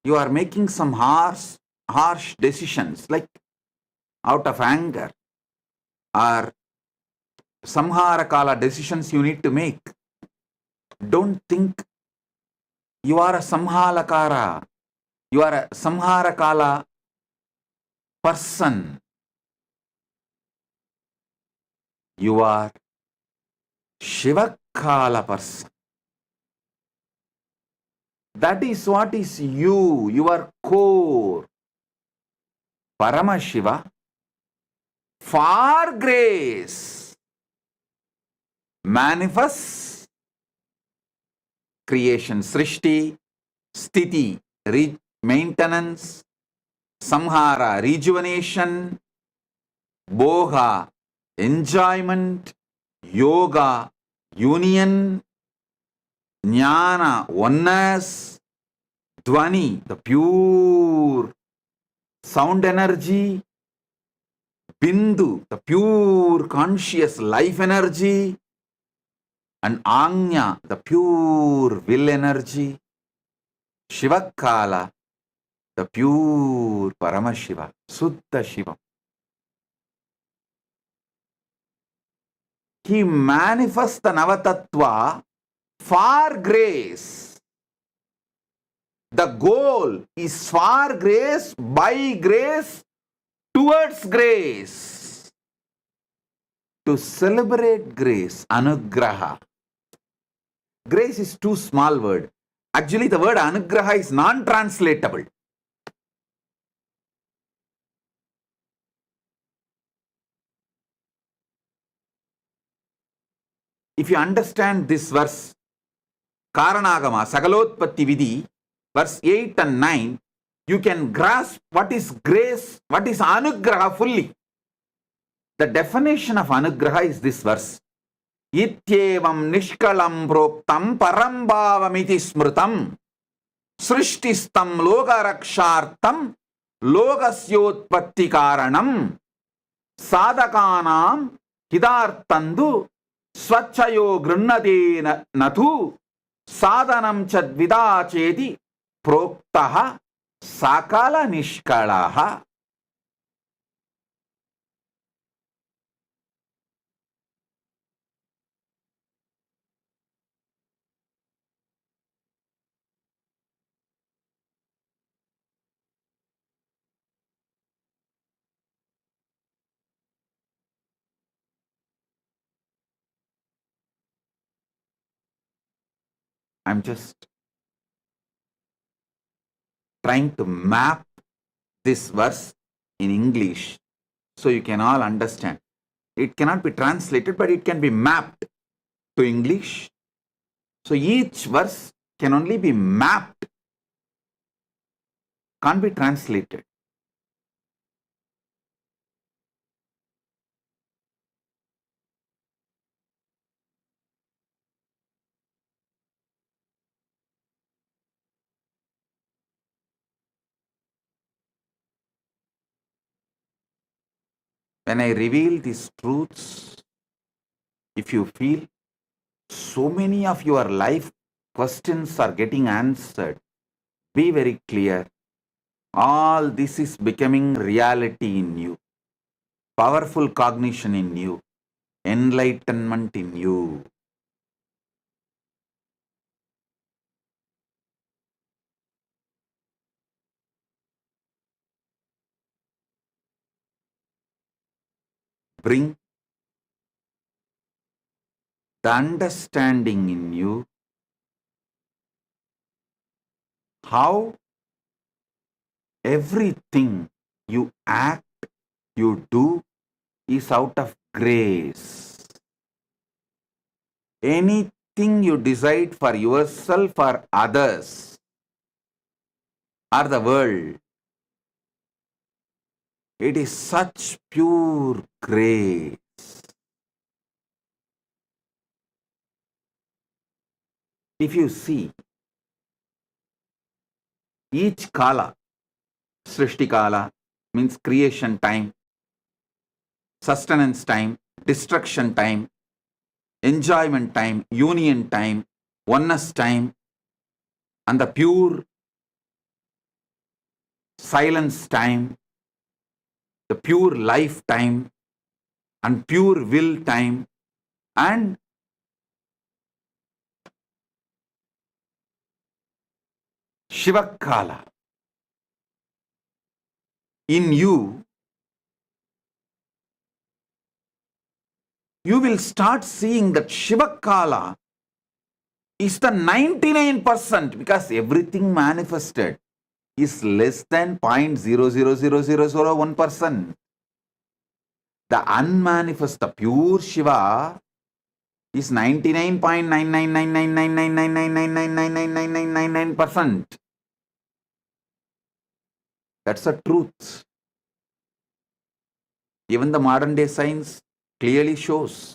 you are making some harsh decisions, like out of anger or Samhara Kala decisions you need to make. Don't think you are a Samhara Kala. You are a Samhara Kala person. You are Shiva Kala person. That is what is you, your core. Paramashiva, for grace, manifests creation, srishti, sthiti, maintenance, samhara, rejuvenation, boha, enjoyment, yoga, union, jnana, oneness, dhvani, the pure sound energy, bindu, the pure conscious life energy, and anya, the pure will energy, Shiva Kala, the pure Paramashiva, Suddha Shiva. He manifests the Nava Tattva for grace. The goal is for grace, by grace, towards grace. To celebrate grace, Anugraha. Grace is too small word. Actually, the word Anugraha is non-translatable. If you understand this verse, Karana Agama, Sagalotpatti Vidhi, verse 8 and 9, you can grasp what is grace, what is Anugraha fully. The definition of Anugraha is this verse. Ityevam nishkalam proktam parambhavamiti smrutam srishtistam lokarakshartam lokasyotpatti karanam sadhakanam hidartandu svachayo grunade natu sadhanam chadvida cheti proktaha sakala nishkalaha. I'm just trying to map this verse in English so you can all understand. It cannot be translated, but it can be mapped to English. So each verse can only be mapped, can't be translated. When I reveal these truths, if you feel so many of your life questions are getting answered, be very clear. All this is becoming reality in you. Powerful cognition in you. Enlightenment in you. Bring the understanding in you how everything you act, you do is out of grace. Anything you decide for yourself or others or the world, it is such pure grace. If you see, each Kala, Srishti Kala means creation time, sustenance time, destruction time, enjoyment time, union time, oneness time, and the pure silence time, the pure life time, and pure will time, and Shiva Kala. In you, you will start seeing that Shiva Kala is the 99% because everything manifested is less than 0.00001%. The unmanifest, the pure Shiva is 99.999999999999999%. That's the truth. Even the modern day science clearly shows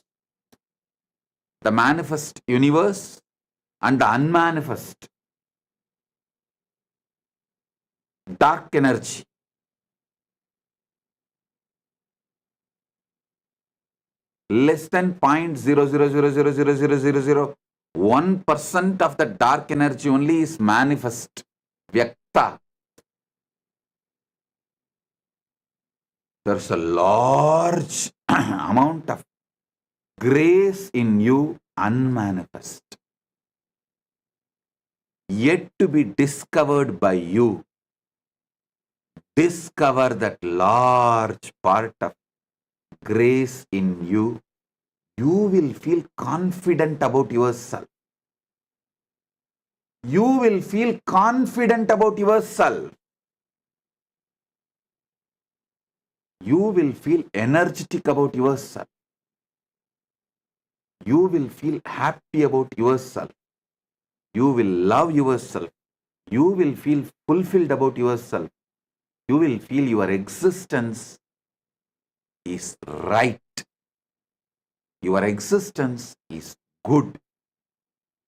the manifest universe and the unmanifest dark energy. Less than 0.0000001% of the dark energy only is manifest, Vyakta. There's a large amount of grace in you, unmanifest, yet to be discovered by you. Discover that large part of grace in you. You will feel confident about yourself. You will feel confident about yourself. You will feel energetic about yourself. You will feel happy about yourself. You will love yourself. You will feel fulfilled about yourself. You will feel your existence is right. Your existence is good.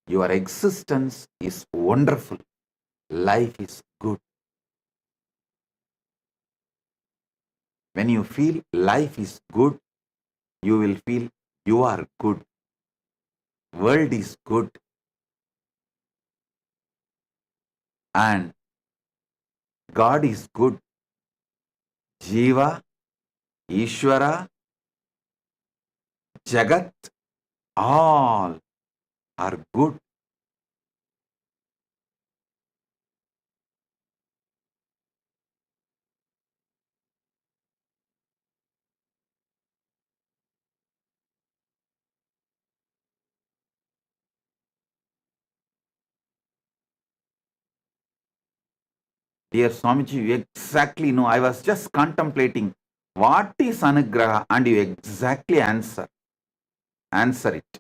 Your existence is wonderful. Life is good. When you feel life is good, you will feel you are good. World is good. And God is good. Jiva, Ishvara, Jagat, all are good. Dear Swamiji, you exactly know. I was just contemplating what is Anugraha, and you exactly answer it.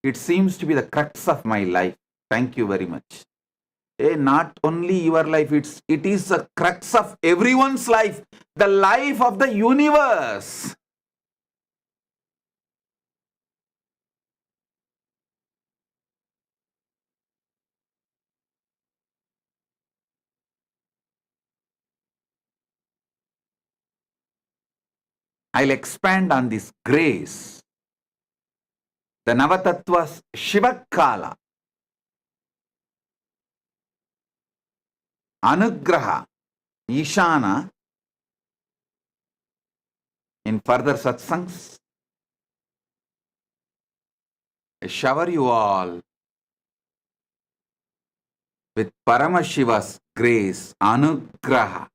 It seems to be the crux of my life. Thank you very much. Not only your life, it is the crux of everyone's life, the life of the universe. I'll expand on this grace. The Nava Tattva's Shiva Kala, Anugraha, Ishana, in further satsangs, I shower you all with Paramashiva's grace, Anugraha.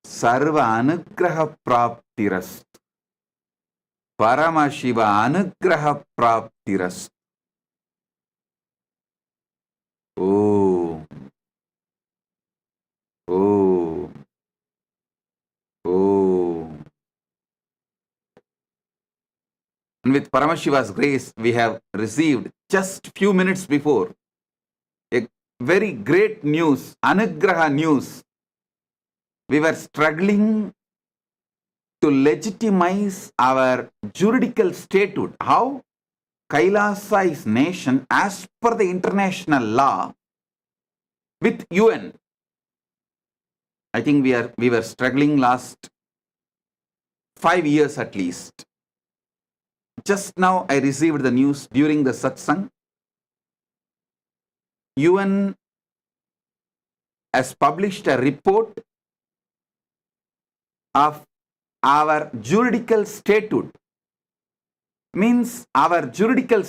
Sarva Anugraha Praptirastu. Paramashiva Anugraha Praptirastu. Om. Om. Om. And with Paramashiva's grace, we have received just few minutes before a very great news, Anugraha news. We were struggling to legitimize our juridical statehood. How? KAILASA is nation as per the international law with UN. I think we were struggling last 5 years at least. Just now I received the news during the satsang. UN has published a report of our juridical statehood. Means the juridical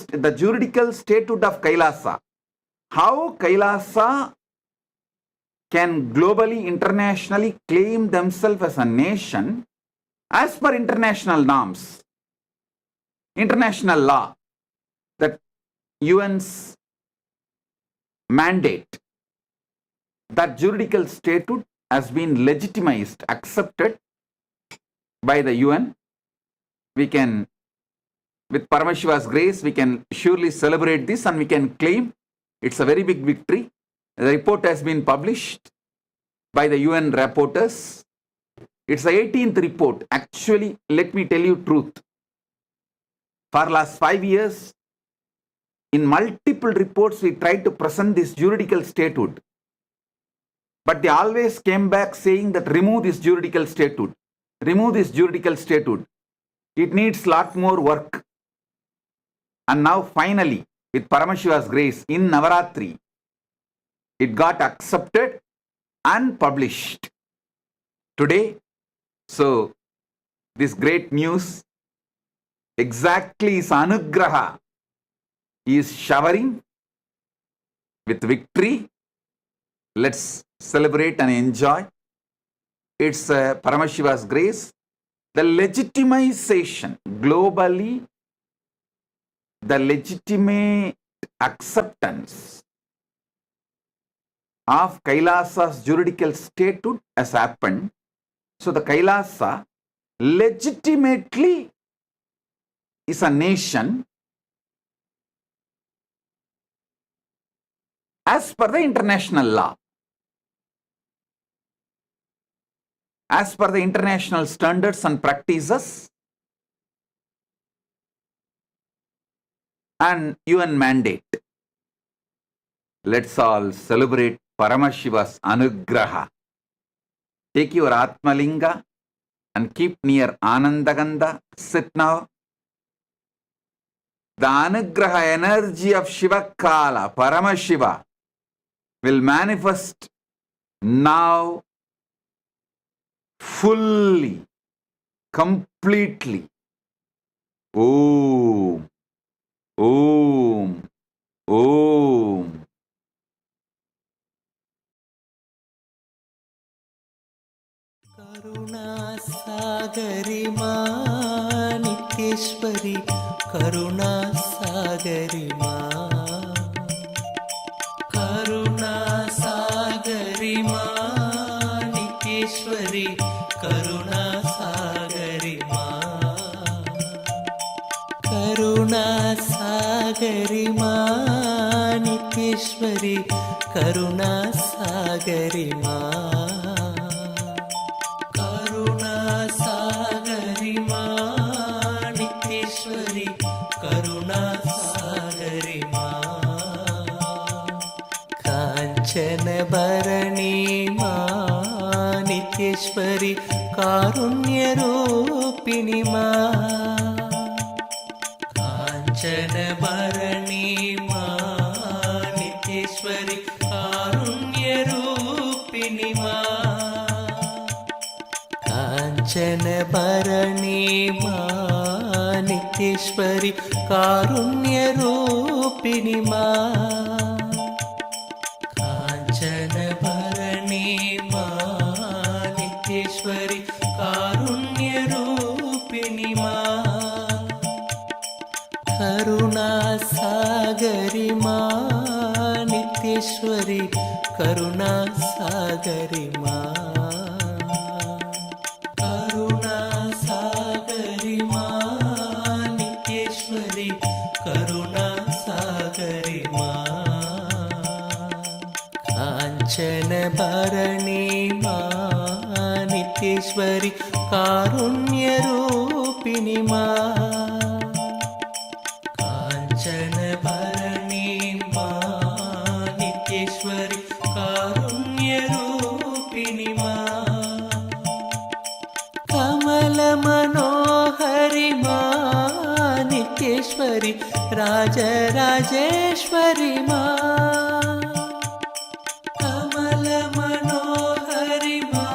statehood of KAILASA. How KAILASA can globally, internationally claim themselves as a nation as per international norms, international law, that UN's mandate. That juridical statehood has been legitimized, accepted by the UN. We can, with Paramashiva's grace, we can surely celebrate this and we can claim it's a very big victory. The report has been published by the UN rapporteurs. It's the 18th report. Actually, let me tell you truth. For last 5 years, in multiple reports, we tried to present this juridical statehood. But they always came back saying that remove this juridical statehood. Remove this juridical statehood. It needs lot more work. And now finally, with Paramashiva's grace, in Navaratri, it got accepted and published. Today, so this great news, exactly is Anugraha, is showering with victory. Let's celebrate and enjoy. It's Paramashiva's grace. The legitimization globally, the legitimate acceptance of Kailasa's juridical statehood has happened. So the Kailasa legitimately is a nation as per the international law, as per the international standards and practices and UN mandate. Let's all celebrate Paramashiva's Anugraha. Take your Atmalinga and keep near Anandaganda. Sit now. The Anugraha energy of Shiva Kala, Paramashiva, will manifest now fully, completely. Om, Om, Om. Karuna Sagari Ma Niteshwari, Karuna Sagari Ma, Karuna Sagari Ma Niteshwari, Karuna Sagari Ma, Karuna Sagari Ma Niteshwari, Karuna Sagari Ma. Bharani Ma Nitheshwari, Karunya Rupini Ma, Kanchana Bharani Ma Nitheshwari, Karunya Rupini Ma, Kanchana Bharani Ma Nitheshwari, Karunya Rupini Ma. Karuna Sagari Ma Nitheshwari, Karuna Sagari Ma, Karuna Sagari Ma Nitheshwari, Karuna Sagari Ma, Kanchana Bharani Ma Nitheshwari, Karunya Rupini Ma, Kanchana Bharani Ma Nitheshwari, Karunya Rupini Ma, Kamala Manohari Ma Nitheshwari, Raja Rajeshwari Ma, Kamala Manohari Ma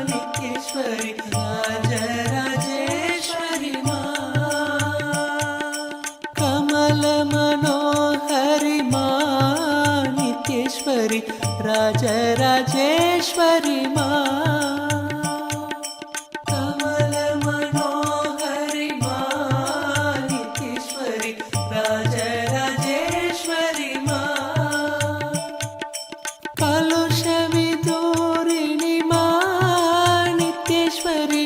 Nitheshwari, Raja Rajeshwari Ma, Kamala Manohari Ma Nitheshwari, Raja Rajeshwari Ma, Kamala Manohari Ma Nitheshwari, Raja Rajeshwari Ma, Kalusha Vidurini Ma Nitheshwari,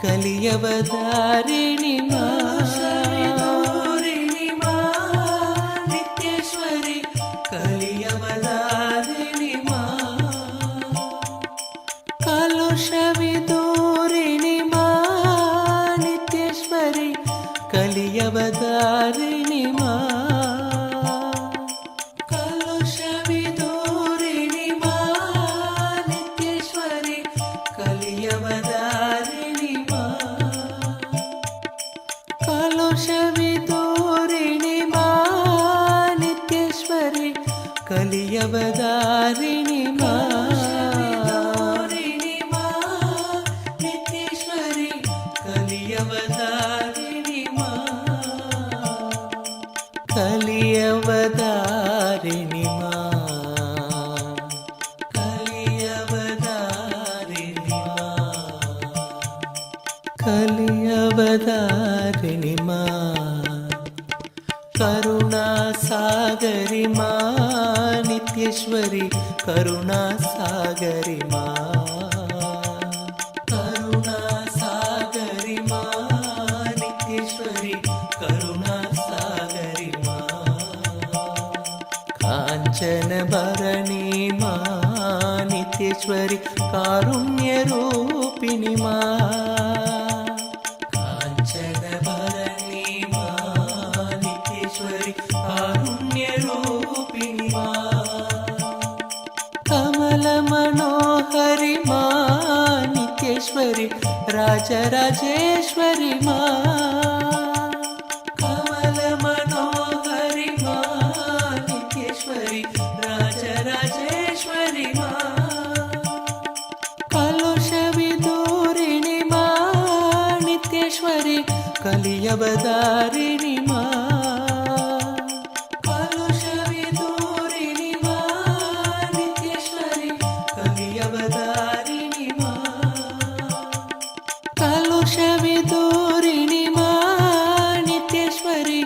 Kaliyavadarini Ma, Kaliyavadarini Ma, Kalusha Vidurini కలియవదారిణి మా కరుణా సాగరి మా నిత్యేశ్వరి కరుణా సాగరి మా కరుణా సాగరి మా నిత్యేశ్వరి కరుణా సాగరి మా కాంచన భరణి మా నిత్యేశ్వరి కారుణ్య రూపిణి మా కాంచన భరణి మా నిత్యేశ్వరి కారుణ్య రూపిణి మా కమల మనోహరి మా నిత్యేశ్వరి రాజరాజేశ్వరి మా కమల మనోహరి మా నిత్యేశ్వరి రాజరాజేశ్వరి మా కలుష విదూరిణి మా నిత్యేశ్వరి కలియవదారిణి మా కలుష విదూరిణి మా నిత్యేశ్వరి కలియవదారిణి మా కలుష విదూరిణి మా నిత్యేశ్వరి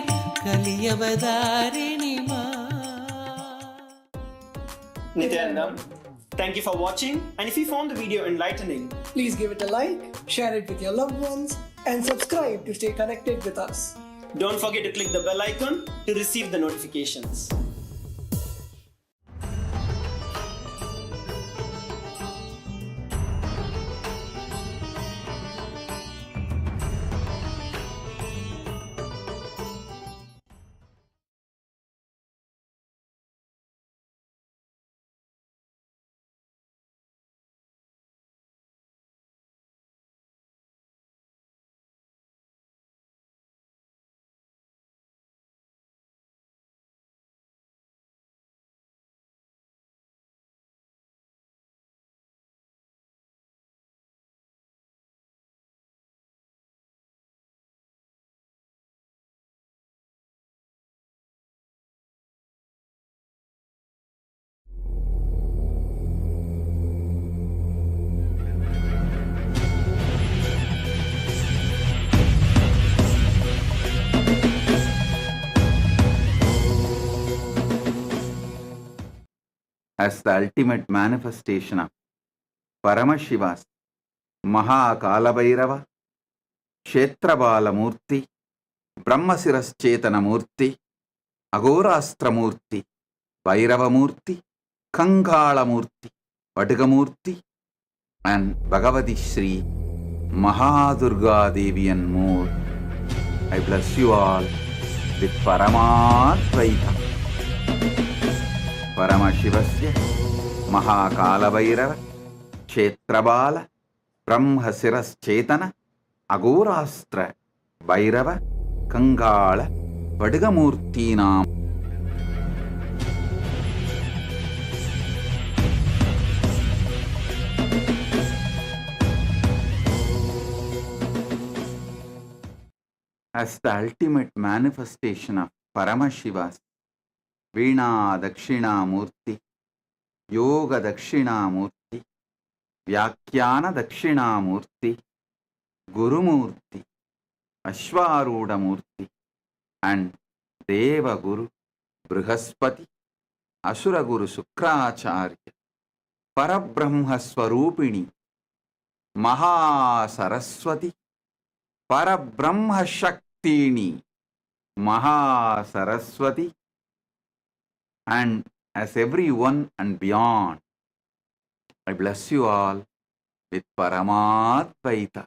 కలియవదారిణి మా Nithyananda, thank you for watching, and if you found the video enlightening, Please give it a like, share it with your loved ones, and subscribe to stay connected with us. don't forget to click the bell icon to receive the notifications. As the ultimate manifestation of Paramashiva's Mahakala Bhairava, Kshetrabala Murti, Brahmasiras Chetana Murti, Agorastra Murti, Bhairava Murti, Kankala Murti, Vatiga Murti, and Bhagavati Shri Mahadurga Devi and more. I bless you all with Paramatvaita. Paramashivasya Mahakala Bhairava Kshetrabala Brahmasiras Chetana Agorastra Bhairava Kankala Vatiga Murti Nam. As the ultimate manifestation of Paramashiva's Veena Dakshina Murti, Yoga Dakshina Murti, Vyakhyana Dakshina Murti, Guru Murti, Ashvaruda Murti, and Deva Guru, Brihaspati, Asura Guru Sukracharya, Parabrahma Swarupini, Maha Saraswati, Parabrahma Shaktini, Maha Saraswati, and as everyone and beyond, I bless you all with Paramatvaita.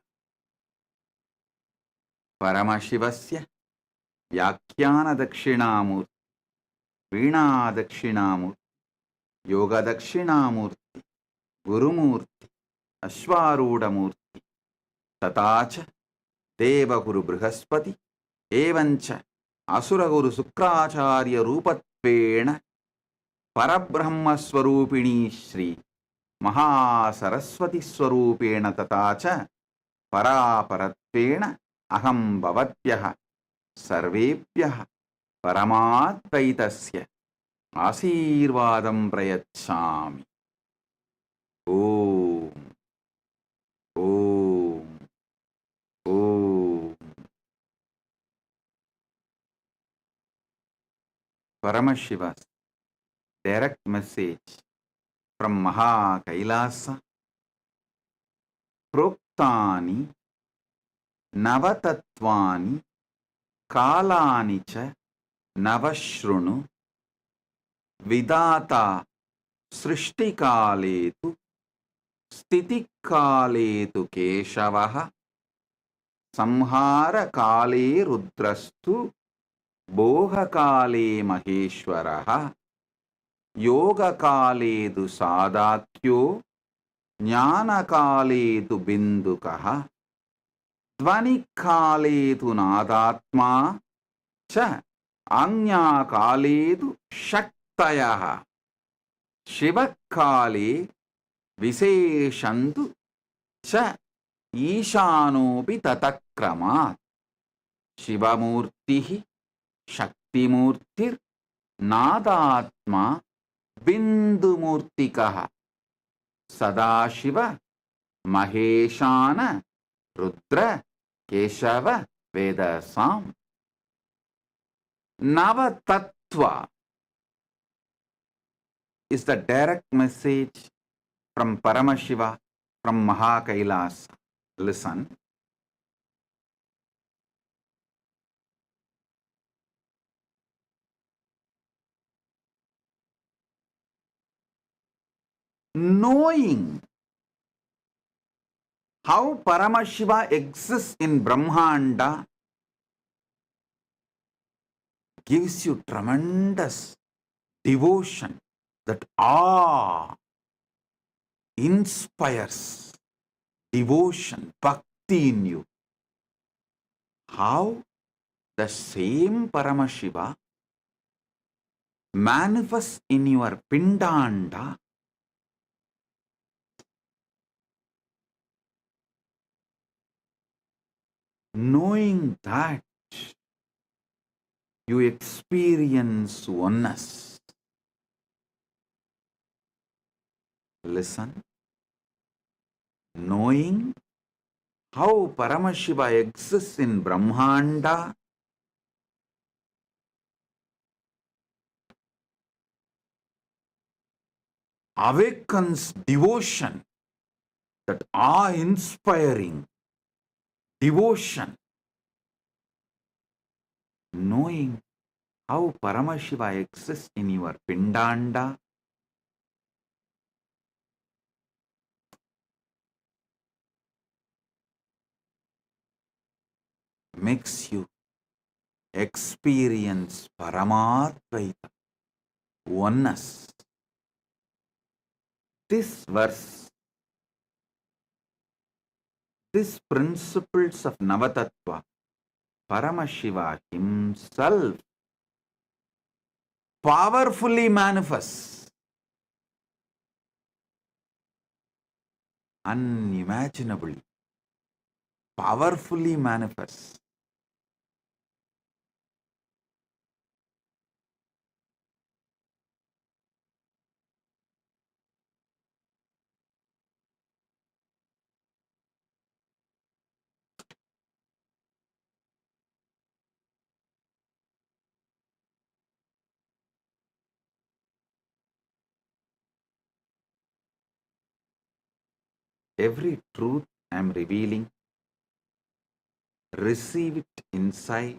Paramashivasya Vyakhyana Dakshinamurti, Veena Dakshinamurti, Yoga Dakshinamurti, Guru Murti, Ashvaruda Murti, Tatacha Deva Guru Brihaspati, Evancha Asura Guru Sukracharya Rupatvena, Parabrahma Swarupini Shri Maha Saraswati Swarupena Tatacha Paraparatvena Aham Bhavadvyaha Sarvebhyaha Paramattvaitasya Asirvadam Prayachami. Om. Om. Om. Paramashiva's direct message from KAILASA. Proktani Nava Tattvani Kalani cha Navashrunu Vidata Srishtikaletu Stitikaletu Keshavaha Samhara Kale Rudrastu Boha Kale Maheshwaraha Yoga Kaledu Sadakyo Jnana Kaledu Bindukaha Dvani Kaledu Nadatma Cha Anya Kaledu Shaktayaha Shiva Kale Viseshantu Cha Ishanopi Tatakramat Shiva Murtihi Shakti Murtir Nadatma Bindu Murtikaha Sadashiva Maheshana Rudra Keshava Vedasam. Nava Tattva is the direct message from Paramashiva from KAILASA. Listen. Knowing how Paramashiva exists in Brahmanda gives you tremendous devotion, that awe inspires devotion, bhakti in you. How the same Paramashiva manifests in your Pindanda. Knowing that you experience oneness. Listen. Knowing how Paramashiva exists in Brahmanda awakens devotion, that awe-inspiring devotion. Knowing how Paramashiva exists in your Pindanda makes you experience Paramadvaita, oneness. This verse, these principles of Nava Tattva, Paramashiva himself powerfully manifests, unimaginably, powerfully manifests. Every truth I am revealing, receive it inside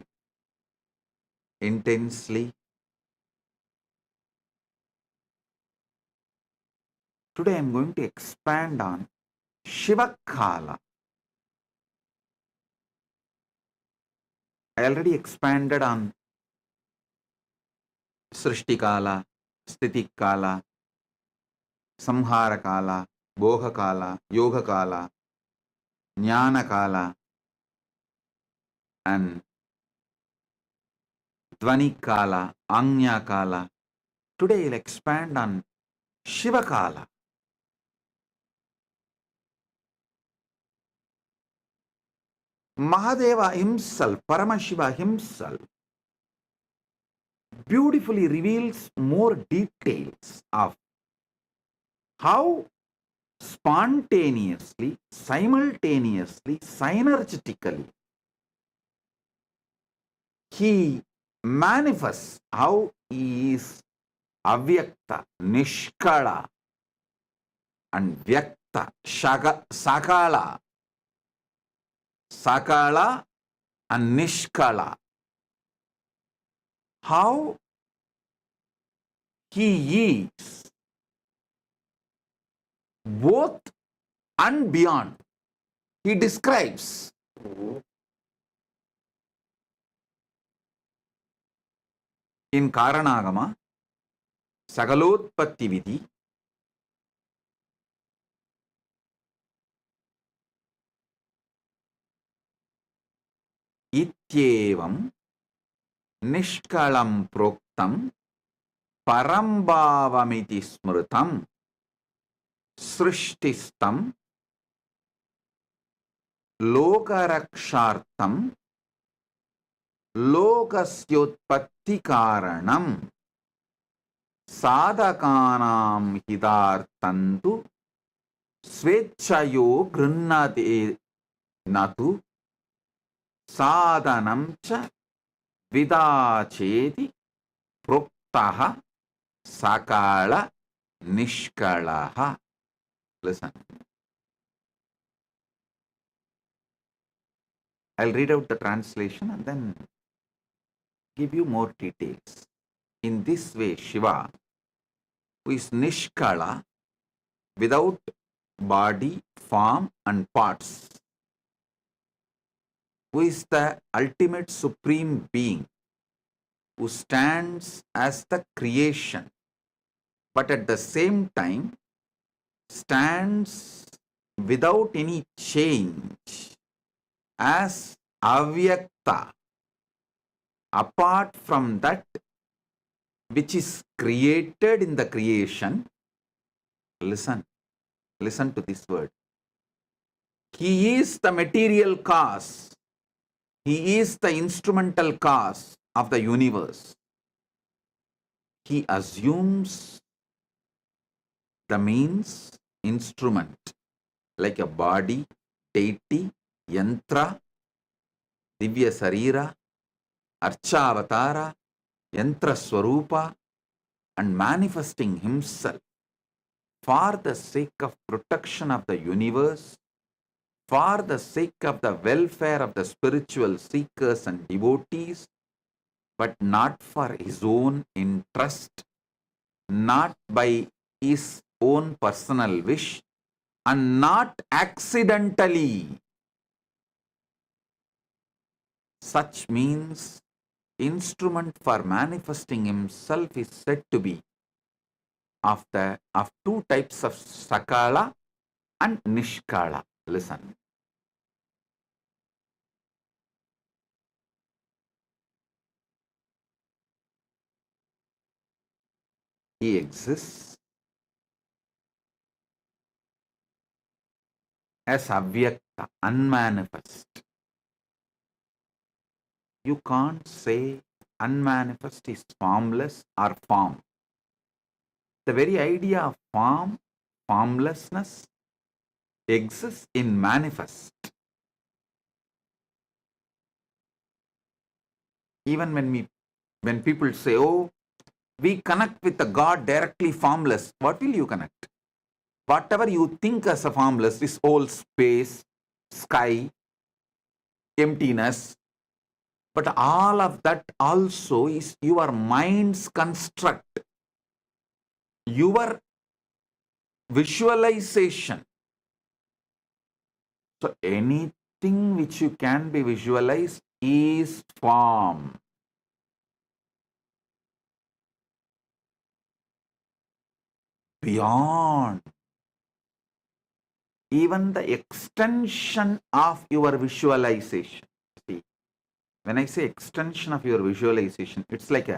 intensely. Today I am going to expand on Shiva Kala. I already expanded on Srishti Kala, Sthiti Kala, Samhara Kala, Boha Kala, Yoga Kala, Jnana Kala, and Dvani Kala, Anya Kala. Today I'll expand on Shiva Kala. Mahadeva himself, Paramashiva himself, beautifully reveals more details of how spontaneously, simultaneously, synergetically he manifests, how He is avyakta, nishkala, and vyakta, sakala. Sakala and nishkala. How he is both and beyond. He describes in Karana Agama, Sagalotpatti Vidhi, Ityevam Nishkalam Proktam Parambhavamiti Smrutam Srishtistam Lokarakshartam Lokasyotpatti Karanam Sadhakanam Hidartantu Svechayo Grinnate Natu Sadhanam cha Vidacheti Proktaha Sakala Nishkalaha. Listen. I'll read out the translation and then give you more details. In this way, Shiva, who is Nishkala, without body, form and parts, who is the ultimate supreme being, who stands as the creation, but at the same time stands without any change as avyakta, apart from that which is created in the creation. Listen to this word. He is the material cause. He is the instrumental cause of the universe. He assumes the means, instrument, like a body, deity, yantra, divya sarira, archavatara, yantra swarupa, and manifesting himself for the sake of protection of the universe, for the sake of the welfare of the spiritual seekers and devotees, but not for his own interest, not by his own personal wish, and not accidentally. Such means instrument for manifesting himself is said to be of two types of Sakala and Nishkala. Listen. He exists as avyakta, unmanifest. You can't say unmanifest is formless or form. The very idea of form, formlessness, exists in manifest. Even when people say, oh, we connect with the God directly formless, what will you connect? Whatever you think as a formless, this whole space, sky, emptiness, but all of that also is your mind's construct, your visualization. So anything which you can be visualized is form. Beyond even the extension of your visualization. See, when I say extension of your visualization, it's like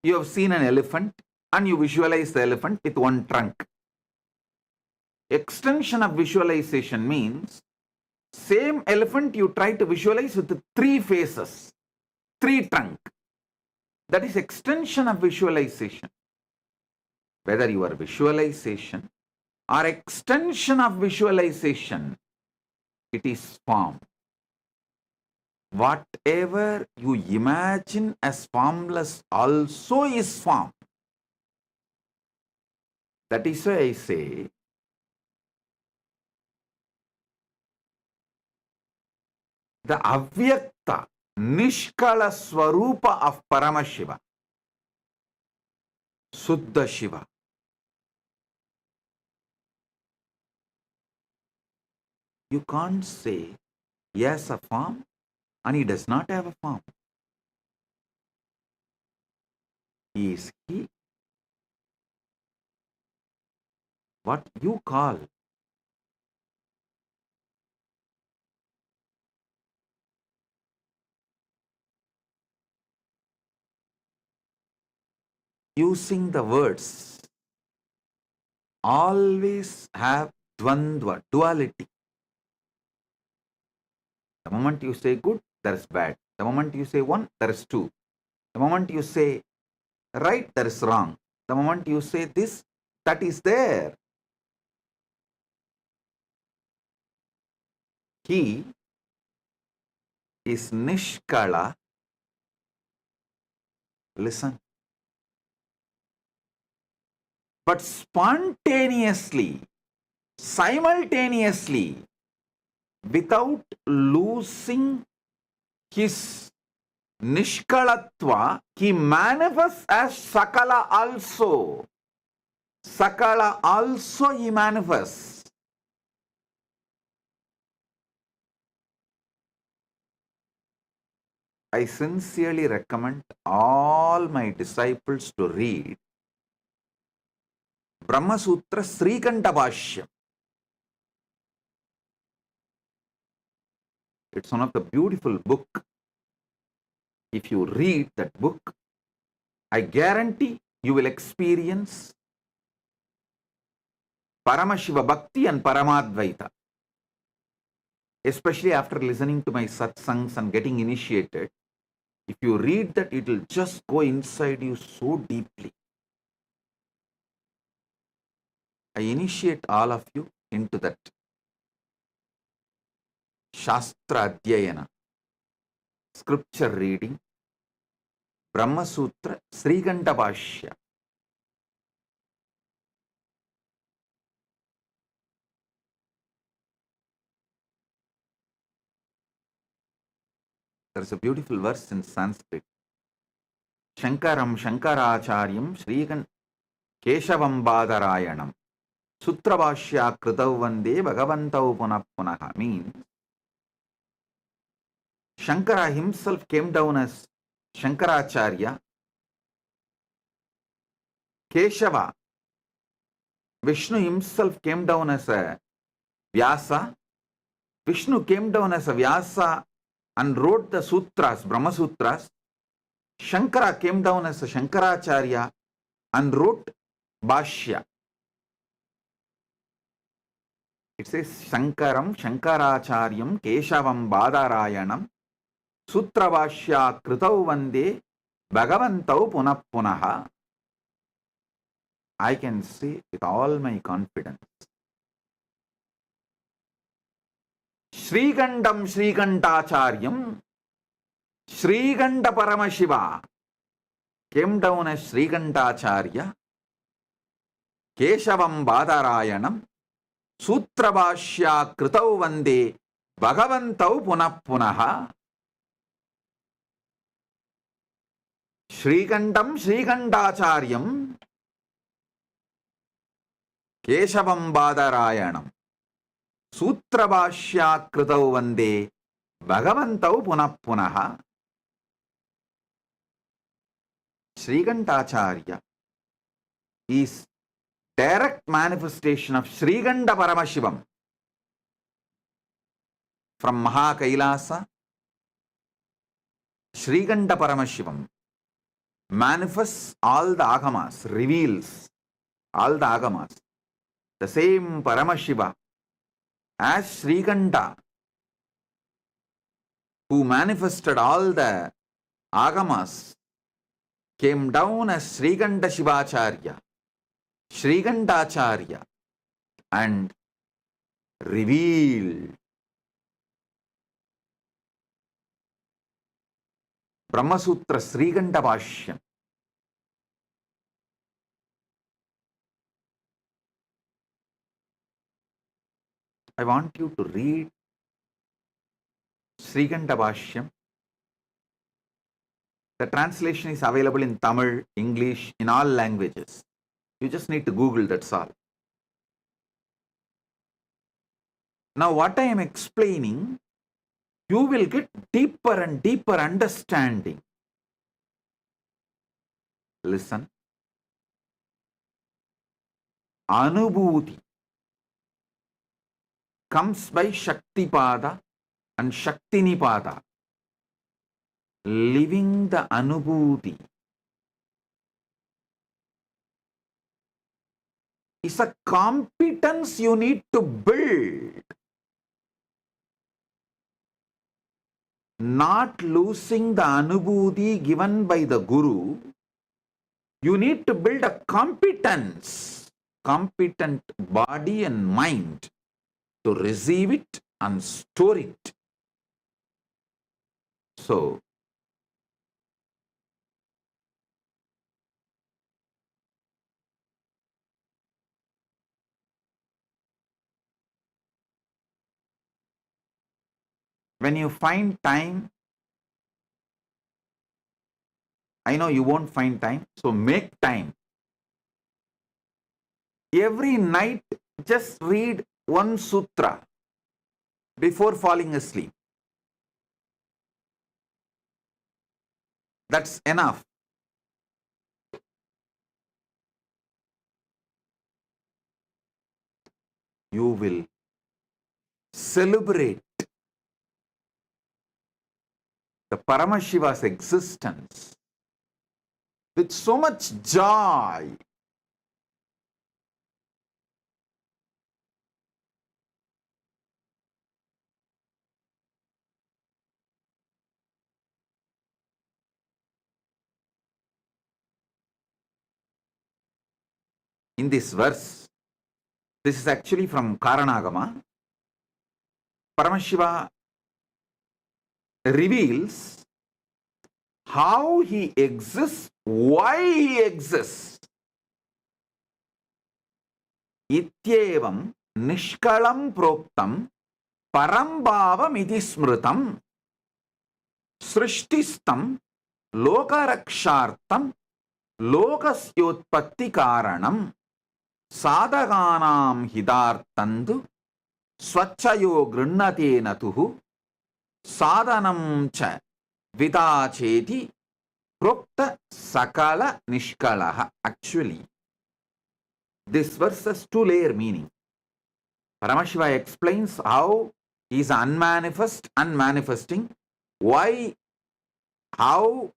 you have seen an elephant and you visualize the elephant with one trunk. Extension of visualization means same elephant you try to visualize with 3 faces, 3 trunk. That is extension of visualization. Whether your visualization or extension of visualization, it is form. Whatever you imagine as formless also is form. That is why I say, the Avyakta, Nishkala Swarupa of Paramashiva, Suddha Shiva. You can't say he has a form and he does not have a form. He is he. What you call using the words always have dvandva, duality. The moment you say good, there is bad. The moment you say one, there is two. The moment you say right, there is wrong. The moment you say this, that is there. He is Nishkala. Listen. But spontaneously, simultaneously, without losing his Nishkalatva, he manifests as Sakala also. Sakala also he manifests. I sincerely recommend all my disciples to read Brahma Sutra Srikanta Bhashyam. It's one of the beautiful book. If you read that book, I guarantee you will experience Paramashiva Bhakti and Paramadvaita. Especially after listening to my satsangs and getting initiated, if you read that, it will just go inside you so deeply. I initiate all of you into that Shastra Adhyayana, scripture reading, Brahma Sutra, Srikanta Bhashya. There is a beautiful verse in Sanskrit. Shankaram Shankaracharyam Srikan Keshavam Badarayanam Sutra Bhashya Kritau Vande Bhagavantau Punah Punaha means Shankara himself came down as Shankaracharya. Keshava, Vishnu himself came down as a Vyasa. Vishnu came down as a Vyasa and wrote the sutras, Brahma Sutras. Shankara came down as a Shankaracharya and wrote Bhashya. It says Shankaram Shankaracharyam Keshavam Badarayanam Sutra Bhashya Kritau Vande Bhagavantau Punah Punaha. I can say with all my confidence, Srikandam Srikantacharyam Srikanta Paramashiva came down as Srikantacharya, Keshavam Badarayanam Sutra Bhashya Kritau Vande Bhagavantau Punah Punaha. Srikandam Srikantacharyam Keshavam Badarayanam Sutra Bhashya Kritau Vande Bhagavantau Punah Punaha. Srikantacharya is direct manifestation of Srikanta Paramashivam. From KAILASA, Srikanta Paramashivam manifests all the Agamas, reveals all the Agamas. The same Paramashiva as Srikanta, who manifested all the Agamas, came down as Srikanta Shivacharya, Srikantacharya, and revealed Brahmasutra Sriganda Bhashyam. I want you to read Sriganda Bhashyam. The translation is available in Tamil, English, in all languages. You just need to Google, that's all. Now what I am explaining, you will get deeper and deeper understanding. Listen. Anubhuti comes by Shaktipada and Shaktinipada. Living the Anubhuti is a competence you need to build. Not losing the Anubhuti given by the Guru, you need to build a competence, competent body and mind to receive it and store it. So, when you find time, I know you won't find time, so make time. Every night, just read one sutra before falling asleep. That's enough. You will celebrate the Paramashiva's existence with so much joy. In this verse, this is actually from Karana Agama, Paramashiva reveals how he exists, why he exists. Ityevam nishkalam proktam parambhavam iti smritam srishtistam lokarakshartam lokasyotpatti karanam sadhaganam hidartandu swachayo grinnate natuhu sadhanam cha vidacheti prokta sakala nishkalaha. Actually, this verse has two-layer meaning. Paramashiva explains how he is unmanifest and manifesting, why, how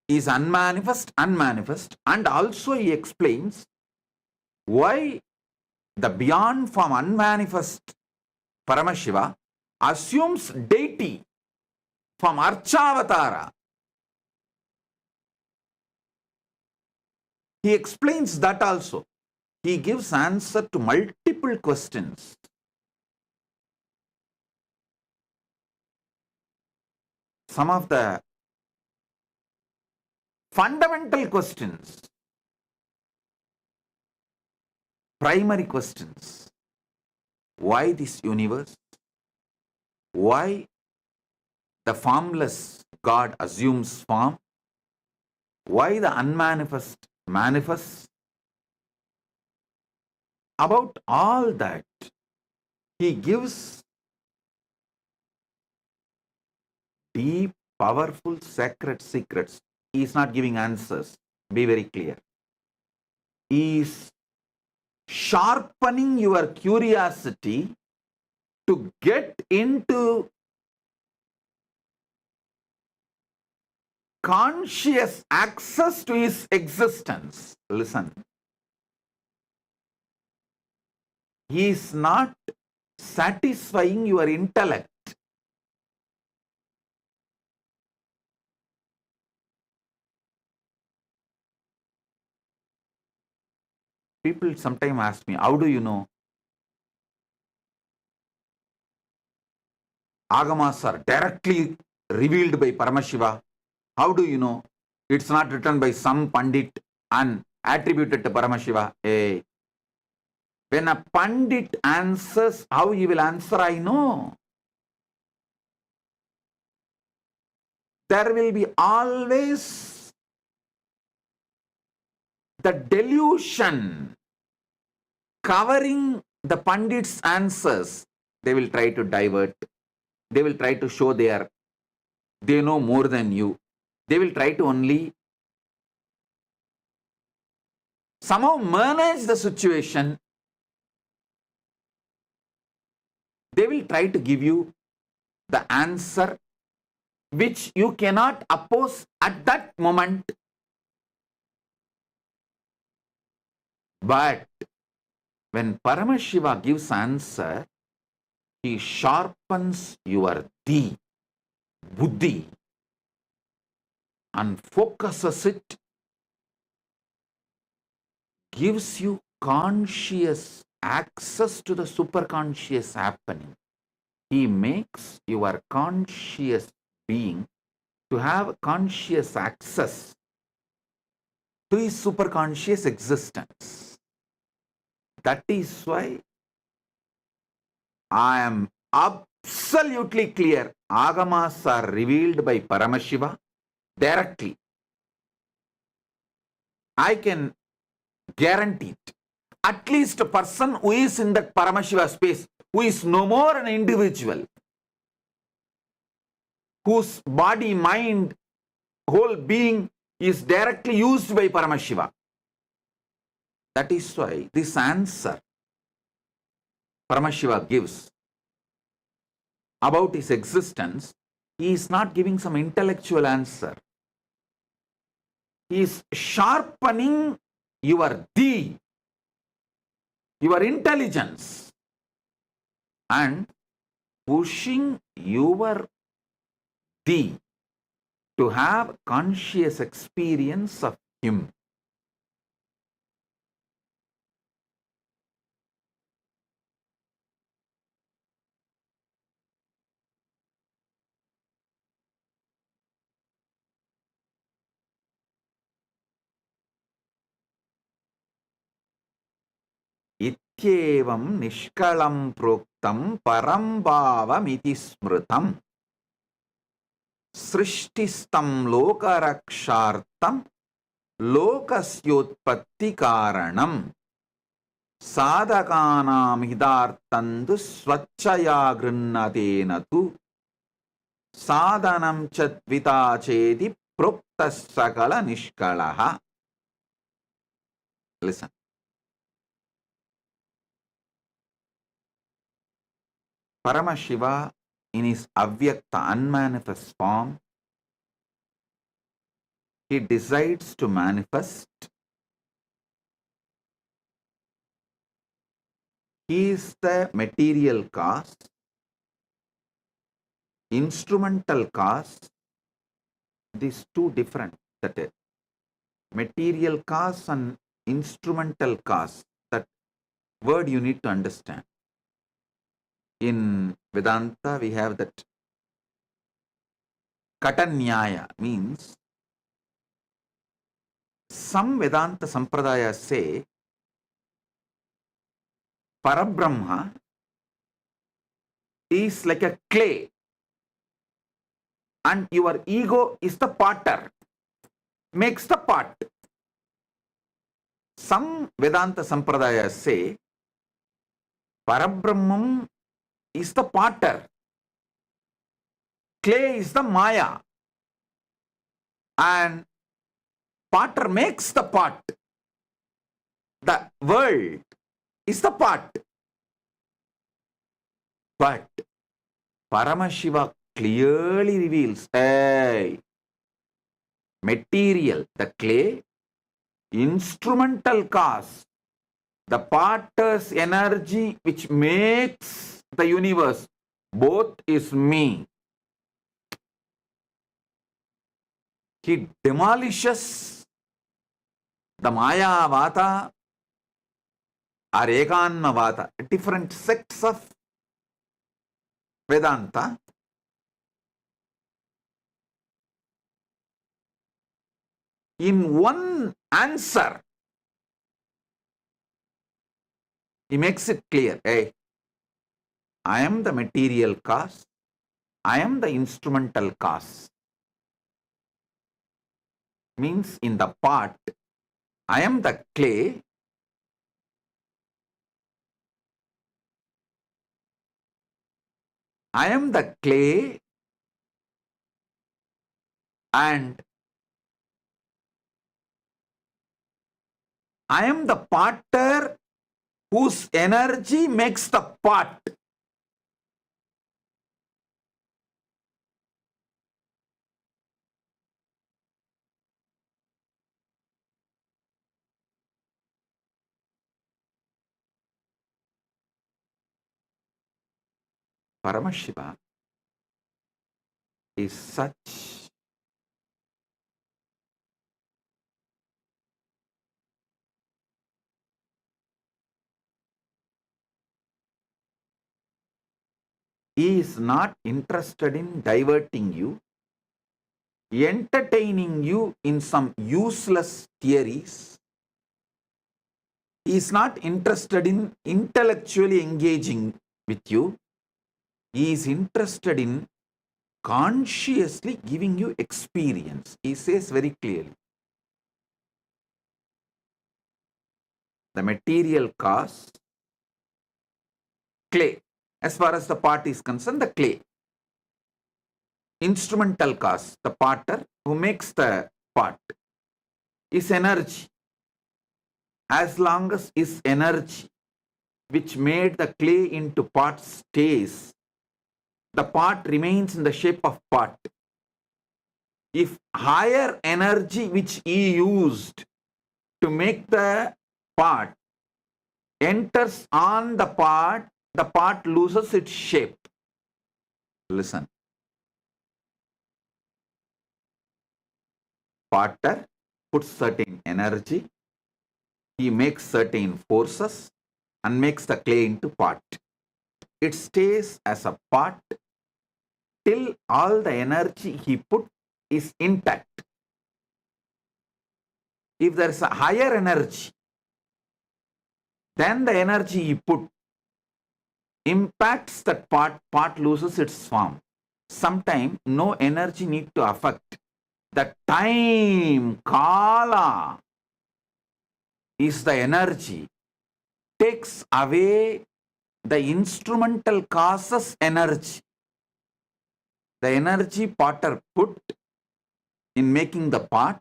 he is unmanifest and manifest, and also he explains why the beyond form unmanifest Paramashiva assumes deity from Archavatara. He explains that also. He gives answer to multiple questions. Some of the fundamental questions, primary questions. Why this universe? Why the formless God assumes form? Why the unmanifest manifests? About all that, he gives deep, powerful, sacred secrets. He is not giving answers. Be very clear. He is sharpening your curiosity to get into conscious access to his existence. Listen. He is not satisfying your intellect. People sometimes ask me, how do you know? Agamas are directly revealed by Paramashiva. How do you know? It's not written by some Pandit and attributed to Paramashiva. Hey, when a Pandit answers, how he will answer, I know. There will be always the delusion covering the Pandit's answers. They will try to divert. They will try to show they know more than you. They will try to only somehow manage the situation. They will try to give you the answer which you cannot oppose at that moment. But when Paramashiva gives answer, he sharpens your buddhi, and focuses it, gives you conscious access to the superconscious happening. He makes your conscious being to have conscious access to his superconscious existence. That is why I am absolutely clear. Agamas are revealed by Paramashiva directly. I can guarantee it. At least a person who is in that Paramashiva space, who is no more an individual, whose body, mind, whole being is directly used by Paramashiva. That is why this answer Paramashiva gives about his existence, he is not giving some intellectual answer. He is sharpening your intelligence, and pushing your to have conscious experience of him. Ityevam nishkalam proktam param bhavamiti smritam srishtistam lokarakshartam lokasyotpatti karanam sadhakanam hidartandu swachaya grinnatenatu sadhanam chatvita chedi proktasakala nishkalaha. Listen. Paramashiva, in his avyakta, unmanifest form, he decides to manifest. He is the material cause, instrumental cause. These two different. That is, material cause and instrumental cause. That word you need to understand. In Vedanta, we have that Katanyaya, means some Vedanta Sampradayas say Parabrahma is like a clay and your ego is the potter, makes the pot. Some Vedanta Sampradayas say Parabrahmam is the potter, clay is the Maya, and potter makes the pot. The world is the pot. But Paramashiva clearly reveals, material, the clay, instrumental cause, the potter's energy which makes the universe, both is me. He demolishes the Maya Vata or Ekanma Vata, different sects of Vedanta. in one answer, he makes it clear. Hey, I am the material cause. I am the instrumental cause. Means in the pot, I am the clay. I am the clay and I am the potter whose energy makes the pot. Paramashiva is such he is not interested in diverting you, entertaining you in some useless theories. He is not interested in intellectually engaging with you. He is interested in consciously giving you experience. He says very clearly, the material cause, clay. As far as the pot is concerned, the clay. Instrumental cause, the potter who makes the pot, is energy. As long as his energy, which made the clay into pot, stays, the pot remains in the shape of pot. If higher energy which he used to make the pot enters on the pot loses its shape. Listen. Potter puts certain energy, he makes certain forces and makes the clay into pot. It stays as a pot till all the energy he put is intact. If there is a higher energy, then the energy he put impacts that pot loses its form. Sometimes no energy need to affect. The time, Kala, is the energy, takes away the instrumental causes energy. The energy potter put in making the pot,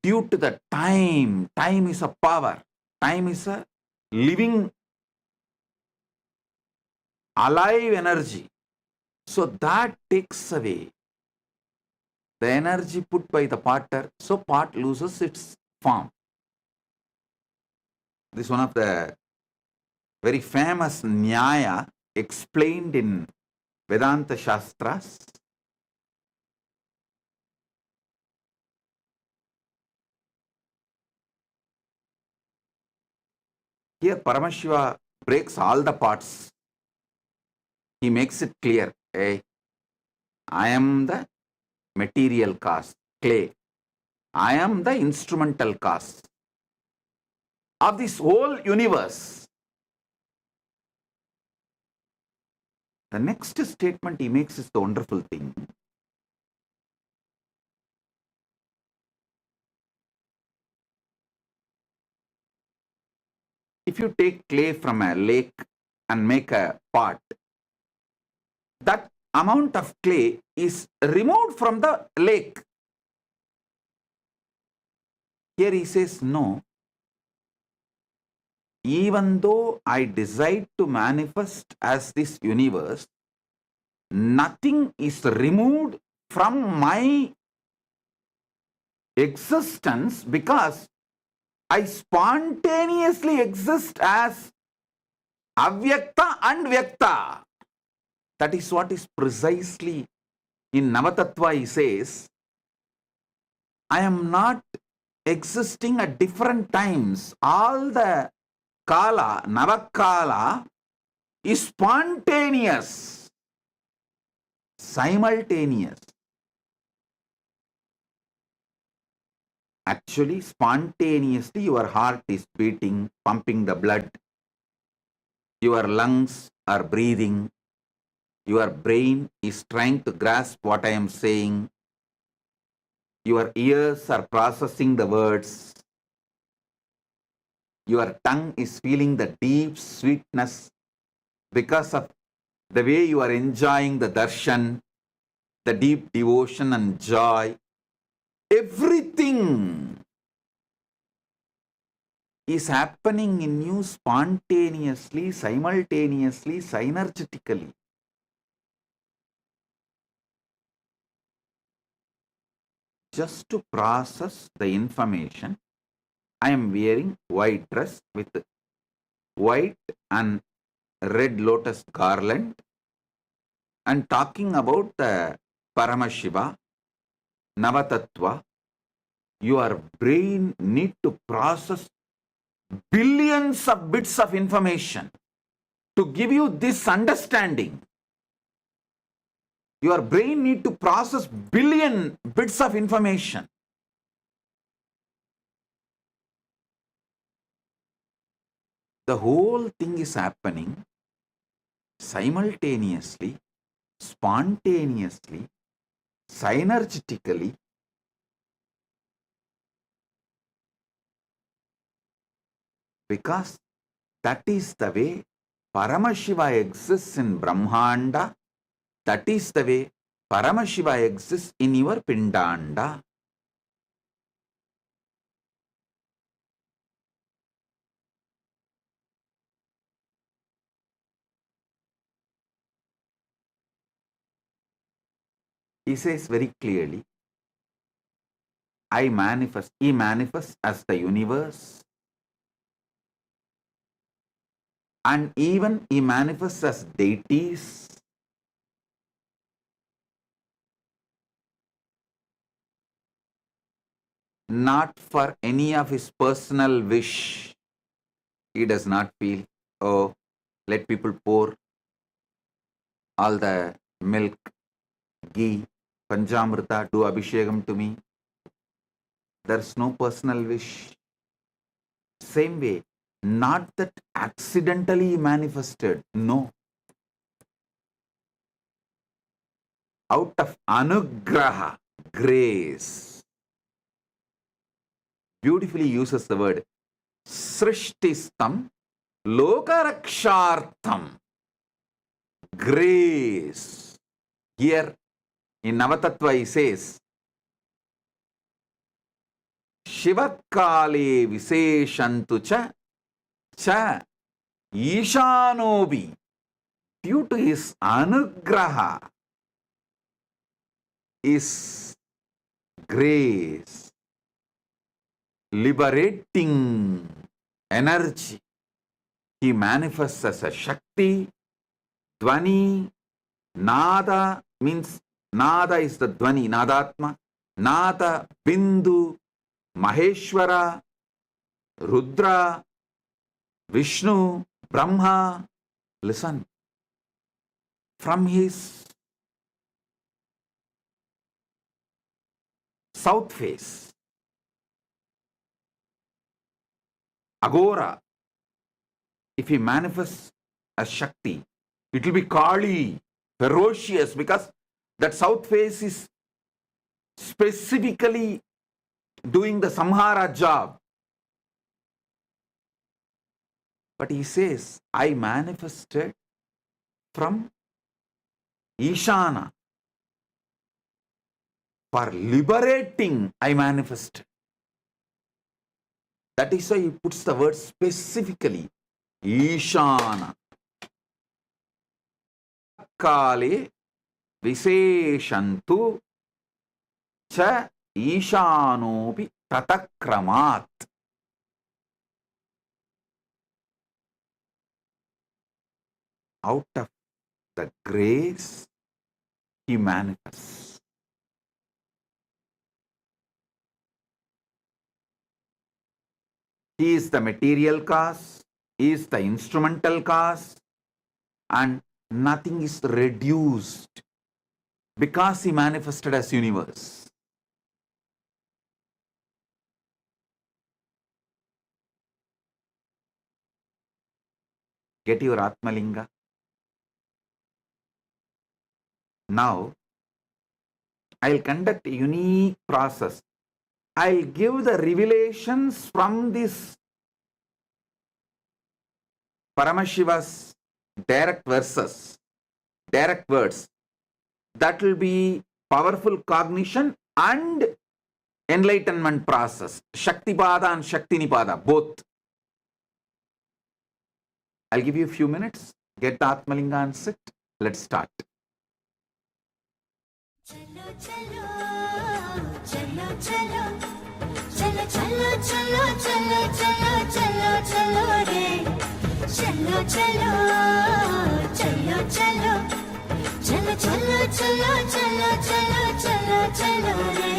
due to the time is a power, time is a living, alive energy. So that takes away the energy put by the potter, so pot loses its form. This is one of the very famous Nyaya explained in Vedanta Shastras. Here Paramashiva breaks all the parts. He makes it clear, hey, I am the material cause, clay. I am the instrumental cause of this whole universe. The next statement he makes is the wonderful thing. If you take clay from a lake and make a pot, that amount of clay is removed from the lake. Here he says, no. Even though I decide to manifest as this universe, nothing is removed from my existence because I spontaneously exist as Avyakta and Vyakta. That is what is precisely in Nava Tattva he says, I am not existing at different times. All the Kala, Navakala is spontaneous, simultaneous. Actually, spontaneously, your heart is beating, pumping the blood. Your lungs are breathing. Your brain is trying to grasp what I am saying. Your ears are processing the words. Your tongue is feeling the deep sweetness because of the way you are enjoying the darshan, the deep devotion and joy. Everything is happening in you spontaneously, simultaneously, synergetically. Just to process the information, I am wearing white dress with white and red lotus garland and talking about the Paramashiva, Nava Tattva. Your brain need to process billions of bits of information to give you this understanding. Your brain need to process billion bits of information. The whole thing is happening simultaneously, spontaneously, synergetically, because that is the way Paramashiva exists in Brahmanda. That is the way Paramashiva exists in your Pindanda. He says very clearly, I manifest. He manifests as the universe. And even he manifests as deities. Not for any of his personal wish. He does not feel, oh, let people pour all the milk, ghee, Panchamrita, do Abhishekam to me. There's no personal wish. Same way, not that accidentally manifested, no. Out of Anugraha, grace. Beautifully uses the word Srishtistam Lokarakshartham. Grace. Here in Nava Tattva he says, Shiva Kala Viseshantu cha Ishanobi. Due to his Anugraha is grace, liberating energy. He manifests as a Shakti, Dvani, Nada means Nada is the Dvani, Nadatma, Nada, Bindu, Maheshwara, Rudra, Vishnu, Brahma. Listen, from his south face, Agora, if he manifests as Shakti, it will be Kali, ferocious, because that south face is specifically doing the Samhara job. But he says, I manifested from Ishana. For liberating, I manifested. That is why he puts the word specifically, Ishana. Kale Viseshantu cha Ishanopi Tatakramat. Out of the grace, he manifests. He is the material cause, he is the instrumental cause, and nothing is reduced because he manifested as universe. Get your Atmalinga. Now, I'll conduct a unique process. I'll give the revelations from this Paramashiva's direct verses, direct words. That will be powerful cognition and enlightenment process. Shaktipada and Shaktinipada, both. I'll give you a few minutes. Get the Atmalinga and sit. Let's start. चलो चलो चलो चलो चलो चलो चलो चलो चलो चलो चलो रे चलो चलो चलो चलो चलो चलो चलो चलो चलो चलो चलो रे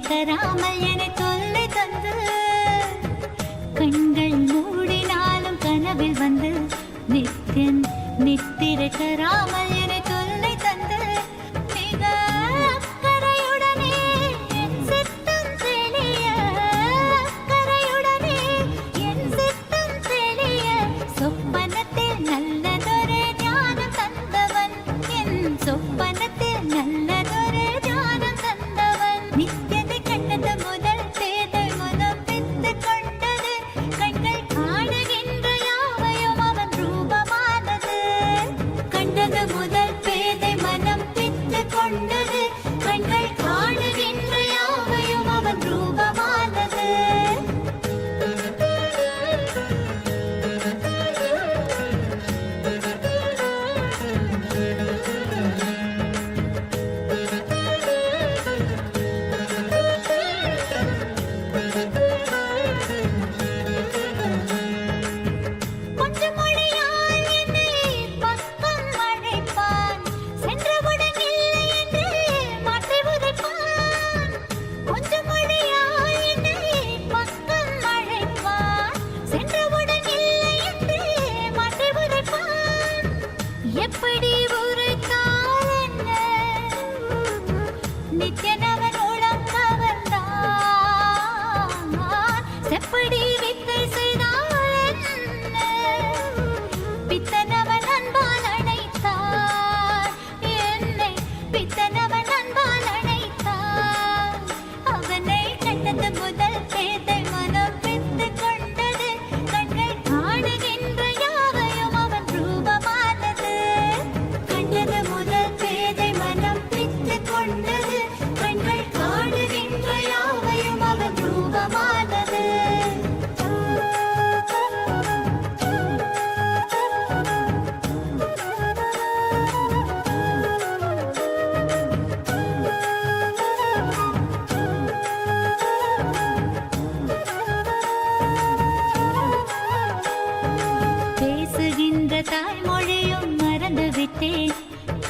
கராமல் என தொல்லை தந்து கண்கள் மூடினாலும் கனவில் வந்து நித்தியன் நித்திரை கராமல் என தொல்லை தந்து மிக அக்கறையுடனே என் சித்தம் தெளிய அக்கறையுடனே என் சித்தம் தெளிய சொப்பனத்தில் நல்லதொரு ஞானம் தந்தவன் என் சொப்பனத்தில் நல்லதொரு ஞானம் தந்தவன் நித்தியத்தை கண்டது முதல் பேதை முதல் பித்து கொண்டது கண்கள் காணுகின்ற யாவையும் அவன் ரூபமானது கண்டது முதல்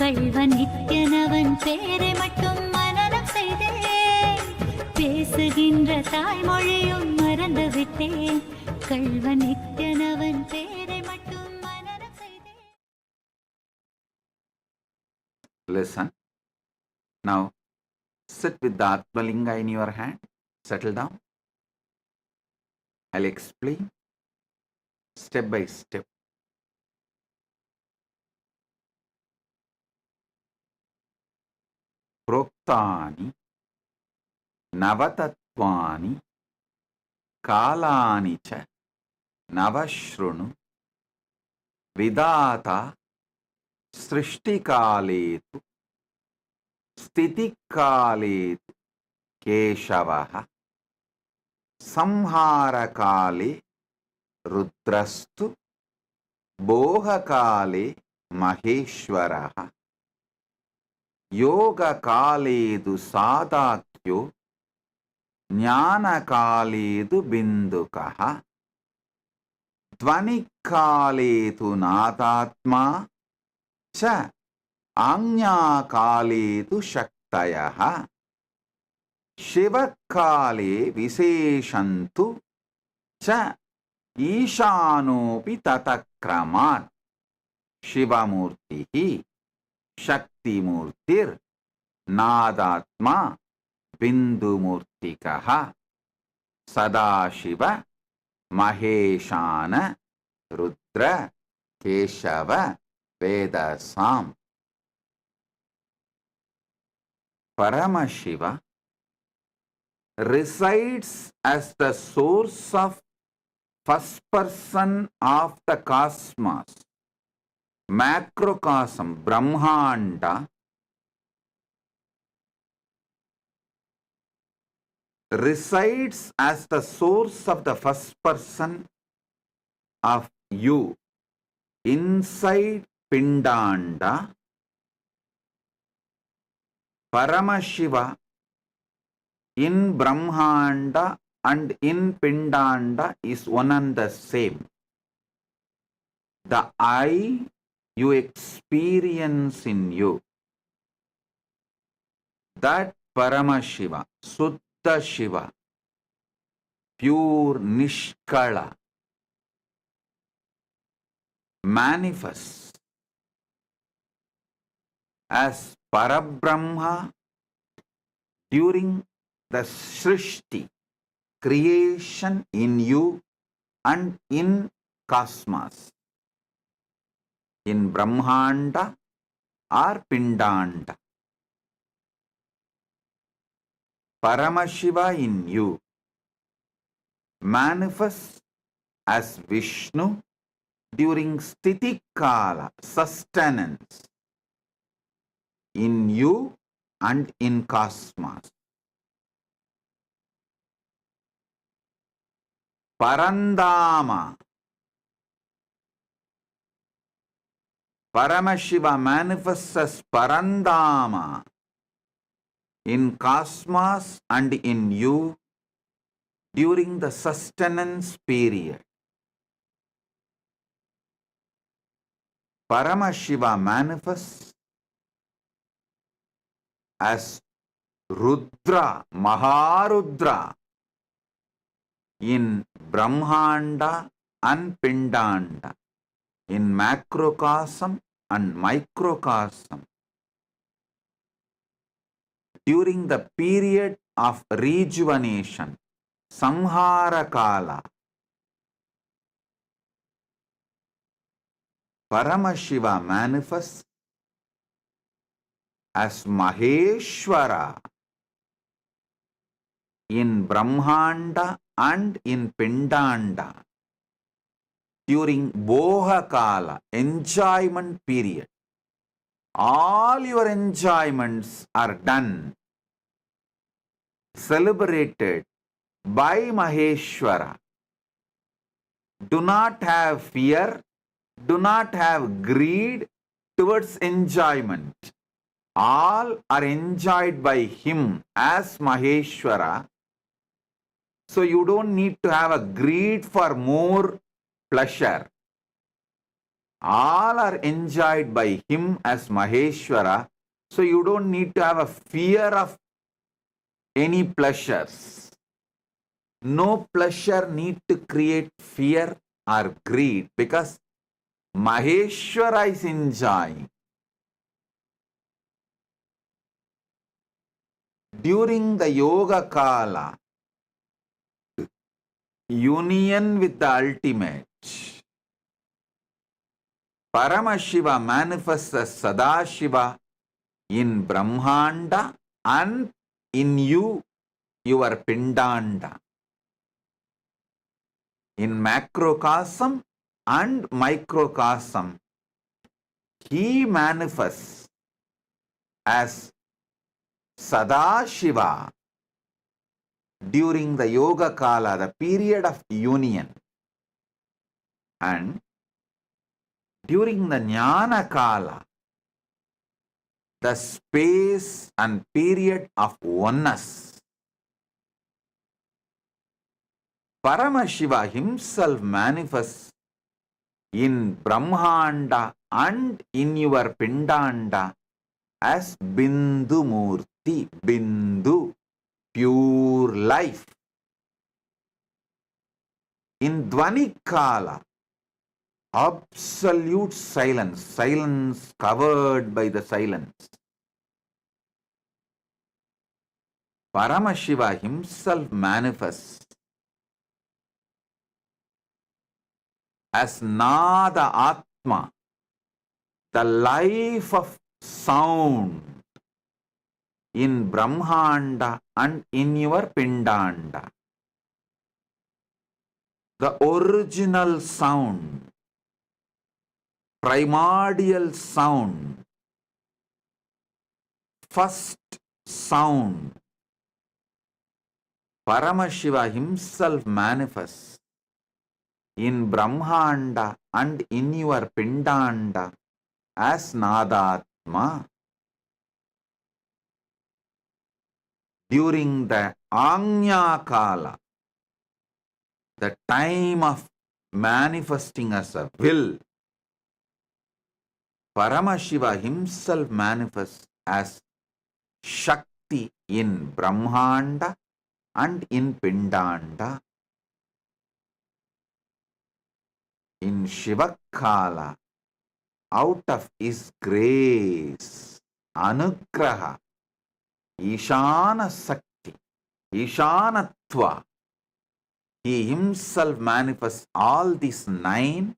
கள்வன் நித்யனவன் பேரை மட்டும் மனனம் செய்தேன், பேசுகின்ற தாய்மொழியும் மறந்து விட்டேன். கள்வன் நித்யனவன் பேரை மட்டும் மனனம் செய்தேன். Listen. Now, sit with the Atmalinga in your hand. Settle down. I'll explain step by step. Proktani Navatatvani Kalani cha Navashrunu Vidata Srishtikaletu Stitikaletu Keshavaha Samharakale Rudrastu Bohakale Maheshwaraha Yoga Kaledu Sadakyo Jnana Kaledu Bindukaha Dvani Kaledu Nadatma Cha Anya Kaledu Shaktayaha Shiva Kale Viseshantu Cha Ishanopi Tatakramat Shiva Murtihi Shakti Murtir Nadatma Bindu Murtikaha Sadashiva Maheshana Rudra Keshava Vedasam. Paramashiva resides as the source of first person of the cosmos, macrocosm, Brahmanda, resides as the source of the first person of you inside Pindanda. Paramashiva in Brahmanda and in Pindanda is one and the same. The I you experience in you, that Paramashiva, Suddha Shiva, pure Nishkala, manifests as Parabrahma during the Srishti, creation in you and in cosmos, in Brahmanda or Pindanda. Paramashiva in you manifests as Vishnu during Sthiti Kala, sustenance, in you and in cosmos. Parandama. Paramashiva manifests as Parandama in cosmos and in you during the sustenance period. Paramashiva manifests as Rudra, Maharudra in Brahmanda and Pindanda, in macrocosm and microcosm, during the period of rejuvenation, Samhara Kala. Paramashiva manifests as Maheshwara in Brahmanda and in Pindanda during Boha Kala, enjoyment period. All your enjoyments are done, celebrated by Maheshwara. Do not have fear, do not have greed towards enjoyment. All are enjoyed by him as Maheshwara. So you don't need to have a greed for more pleasure. All are enjoyed by him as Maheshwara. So you don't need to have a fear of any pleasures. No pleasure need to create fear or greed, because Maheshwara is enjoying. During the Yoga Kala, union with the ultimate, Paramashiva manifests as Sadashiva in Brahmanda and in you, your Pindanda. In macrocosm and microcosm, he manifests as Sadashiva during the Yoga Kala, the period of union, and during the Jnana Kala, the space and period of oneness. Paramashiva himself manifests in Brahmanda and in your Pindanda as Bindu Murti, Bindu, pure life. In Dvani Kala, absolute silence, silence covered by the silence. Paramashiva himself manifests as Nada Atma, the life of sound in Brahmanda and in your Pindanda. The original sound, primordial sound, first sound. Paramashiva himself manifests in Brahmanda and in your Pindanda as Nadatma. During the Agnya Kala, the time of manifesting as a will, Paramashiva himself manifests as Shakti in Brahmanda and in Pindanda. In Shiva Kala, out of his grace, Anugraha, Ishana Sakti, Ishanatva, he himself manifests all these 9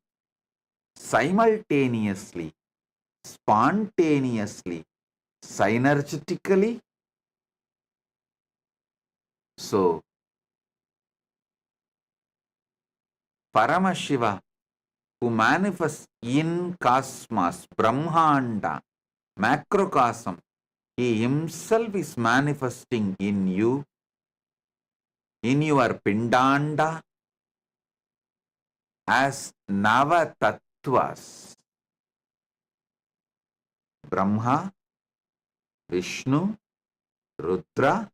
simultaneously, spontaneously, synergetically. So, Paramashiva, who manifests in cosmos, Brahmanda, macrocosm, he himself is manifesting in you, in your Pindanda, as Nava Tattvas. Brahma, Vishnu, Rudra,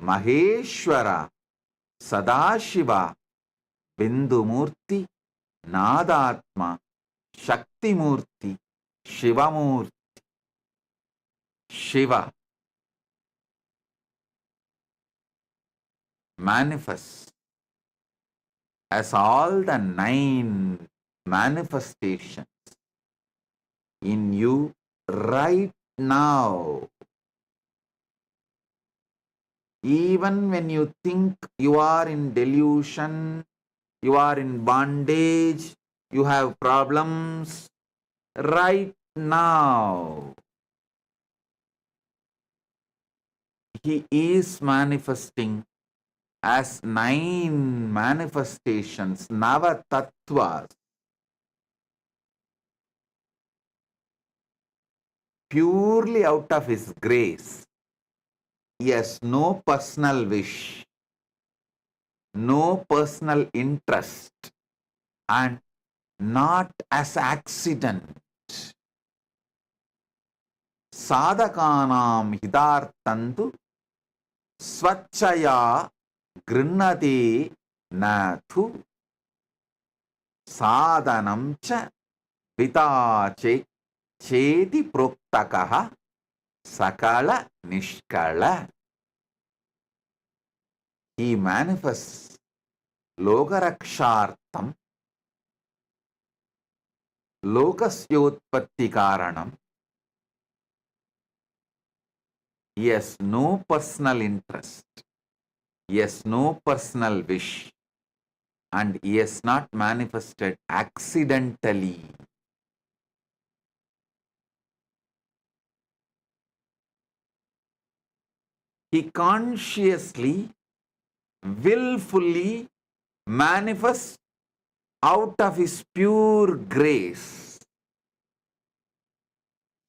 Maheshwara, Sadashiva, Bindumurti, Nadatma, Shaktimurti, Shivamurti. Shiva manifests as all the 9 manifestations in you right now. Even when you think you are in delusion, you are in bondage, you have problems, right now he is manifesting as 9 manifestations, Nava Tattvas, purely out of his grace. He has no personal wish, no personal interest, and not as accident. Sadhakanam hidartantu swachaya grinnati nathu sadhanam cha Vitache cheti proktakaha sakala nishkala. He manifests lokarakshartam lokasyotpatti karanam. He has no personal interest. He has no personal wish. And he has not manifested accidentally. He consciously, willfully manifests out of his pure grace.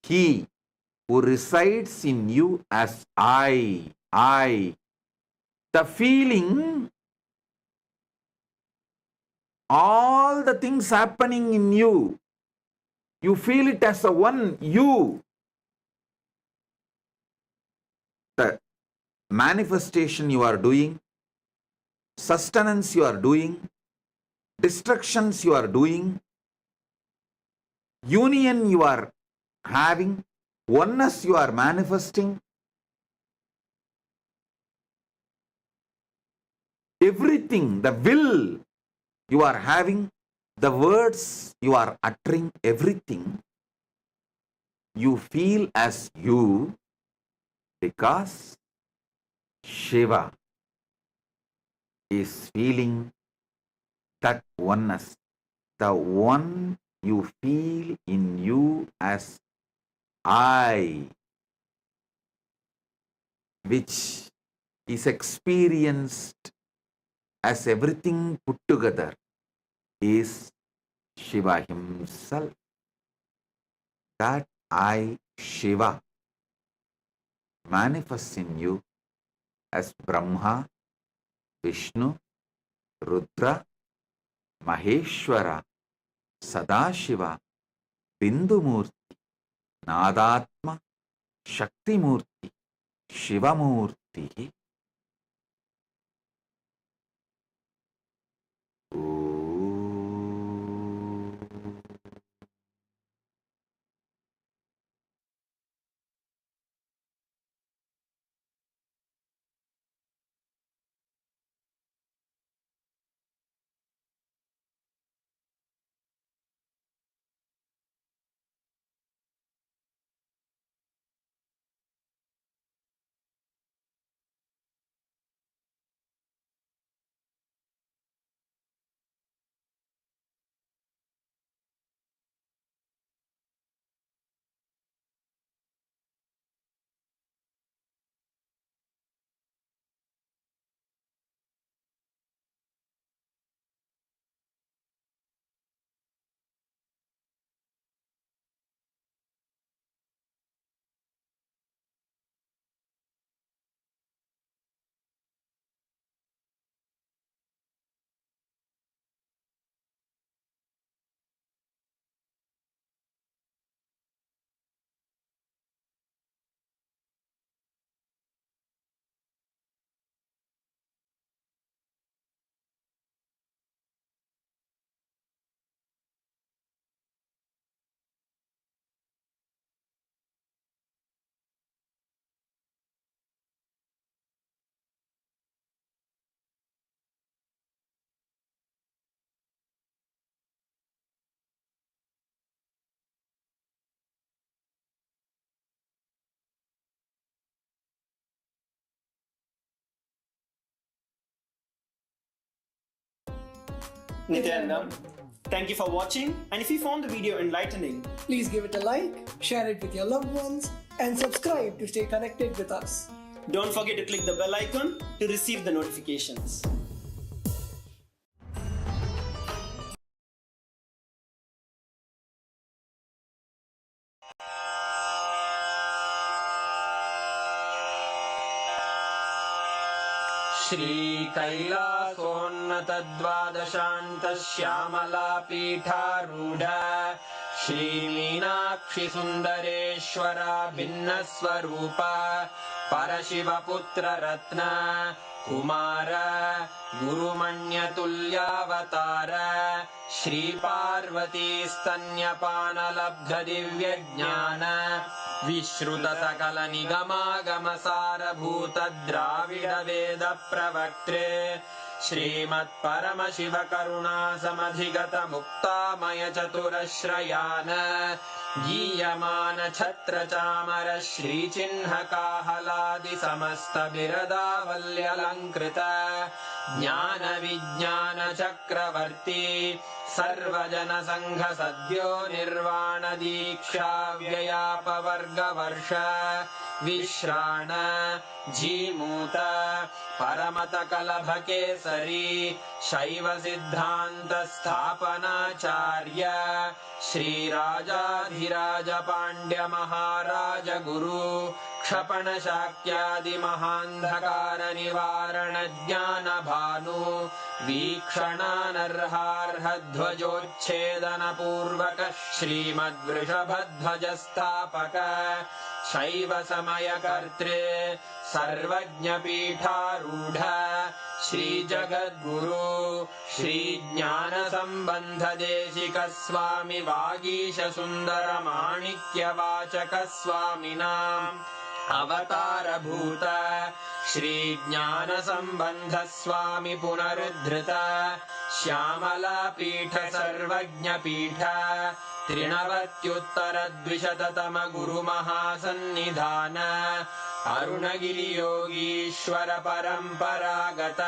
He who resides in you as I. The feeling, all the things happening in you, you feel it as a one you. The manifestation you are doing, sustenance you are doing, destructions you are doing, union you are having, oneness you are manifesting, everything, the will you are having, the words you are uttering, everything you feel as you, because Shiva is feeling that oneness. The one you feel in you as I, which is experienced as everything put together, is Shiva himself. That I, Shiva, manifests in you as Brahma, Vishnu, Rudra, Maheshwara, Sadashiva, Bindumurti, Nadatma, Shaktimurti, Shivamurti. Nithyananda, thank you for watching, and if you found the video enlightening, Please give it a like, share it with your loved ones, and subscribe to stay connected with us. don't forget to click the bell icon to receive the notifications. श्रीकैलासोन्नतद्वादशान्तश्यामलापीठारूढ श्रीमीनाक्षिसुन्दरेश्वरा भिन्नस्वरूपा परशिवपुत्ररत्न Kumar गुरुमण्यतुल्यावतार श्रीपार्वतीस्तन्यपानलब्ध दिव्यज्ञान विश्रुत सकल निगमागमसारभूत द्राविड वेद प्रवक्त्रे श्रीमत्परमशिव करुणा समधिगत मुक्तामय चतुरश्रयान गीयमान छत्र चामर श्रीचिह्न काहलादि समस्त बिरदावल्यलङ्कृत ज्ञान विज्ञान चक्रवर्ती सर्वजन संघ सद्यो निर्वाण दीक्षा व्ययापवर्गवर्ष विश्राण जीमूत परमत कलभ केसरी शैव सिद्धांत स्थापनाचार्य श्रीराजाधिराज पांड्य महाराज गुरु क्षपण शाक्यादि महांधकार निवारण ज्ञान भानु वीक्षणानर्हार्ह ध्वजोच्छेदन पूर्वक श्रीमद्वृषभध्वज स्थापक शैव समय कर्त्रे सर्वज्ञ पीठारूढ़ श्री जगद्गुरु श्री ज्ञान संबंध देशिक स्वामी वागीश सुंदर माणिक्य वाचक स्वामिनां अवतार भूत श्री ज्ञान संबंध स्वामी पुनरुद्धृत श्यामला पीठ सर्वज्ञ पीठ त्रिनवत्युत्तर द्विशततम गुरु महासन्निधान अरुणगिरि योगीश्वर परंपरागत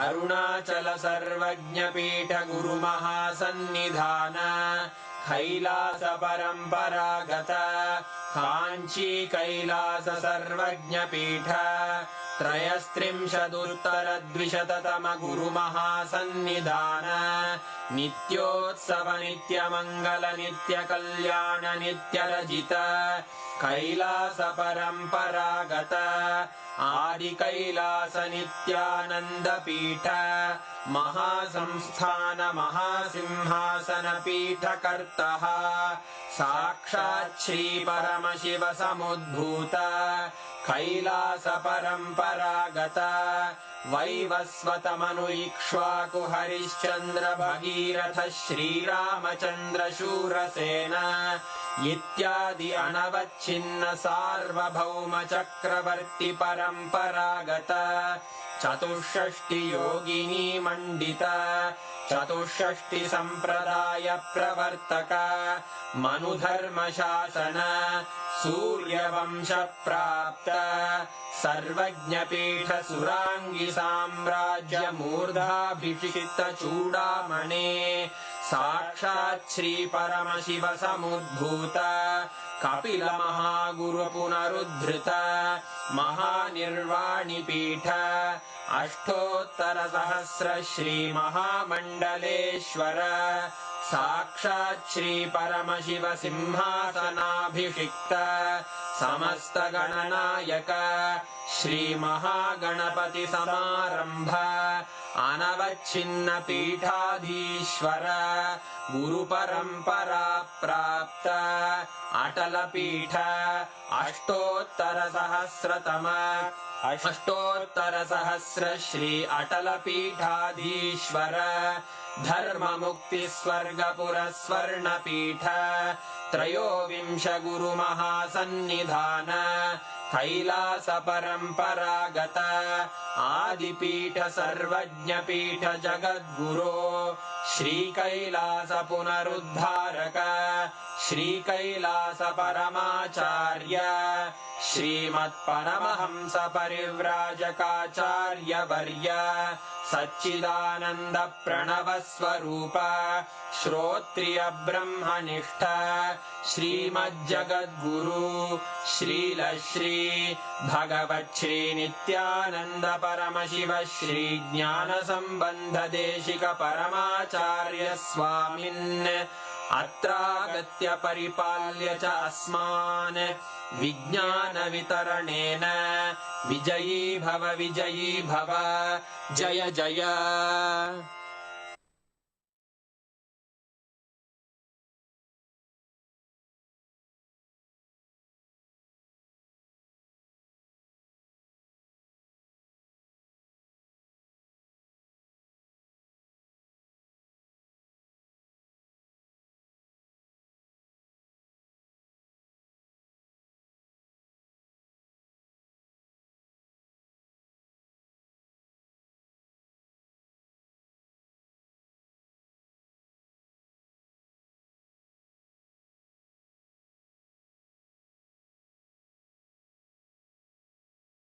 अरुणाचल सर्वज्ञ पीठ गुरु महासन्निधान कैलास परंपरागत कांची कैलास सर्वज्ञ पीठ त्रयस्त्रिंशदुत्तर द्विशततम गुरु महासन्निधान नित्योत्सव नित्य मंगल नित्य कल्याण नित्य रजित कैलास परंपरागत आदि कैलास नित्यानंद पीठ महासंस्थान महासिंहासन पीठ कर्तः साक्षात् श्री परमशिव समुद्भूत कैलास परंपरागत वैवस्वत मनु इक्ष्वाकु हरिश्चंद्र भगीरथ श्रीरामचंद्र शूरसेन इत्यादि अनवच्छिन्न सार्वभौम चक्रवर्ती परंपरागत चतुष्षष्टि योगिनी मंडित चतुष्षष्टि संप्रदाय प्रवर्तक मनुधर्म शासन सूर्यवंश प्राप्त सर्वज्ञ पीठ सुरांगी साम्राज्य मूर्धाभिषिक्त चूड़ामणे साक्षात् श्री परमशिव समुद्भूत कपिल महागुरु पुनरुद्धृत महानिर्वाणि पीठ अष्टोत्तर सहस्र श्री महामंडलेश्वर साक्षात् श्री परमशिव सिंहासनाभिषिक्त समस्त गणनायक श्री महागणपति समारंभ अनवच्छिन्न पीठाधीश्वर गुरु परंपरा प्राप्त अटल पीठ अष्टोत्तर सहस्र श्री अटल पीठाधीश्वर धर्म मुक्ति स्वर्गपुर स्वर्ण पीठ त्रयोविंश गुरु महासन्निधान कैलास परंपरागत आदिपीठ सर्वज्ञ पीठ जगद्गुरो श्री कैलास पुनरुद्धारक श्री कैलास परमाचार्य श्रीमत्परमहंस परिव्राजकाचार्य वर्य सच्चिदानंद प्रणव स्वरूप श्रोत्रिय ब्रह्मनिष्ठ श्रीमज्जगद्गुरु श्रील श्री भगवत् श्री नित्यानंद परमशिव श्री ज्ञान संबंध देशिक परमाचार्य स्वामिन् अत्रागत्य परिपाल्य च अस्मान् विज्ञान वितरणेन विजयी भव जय जय।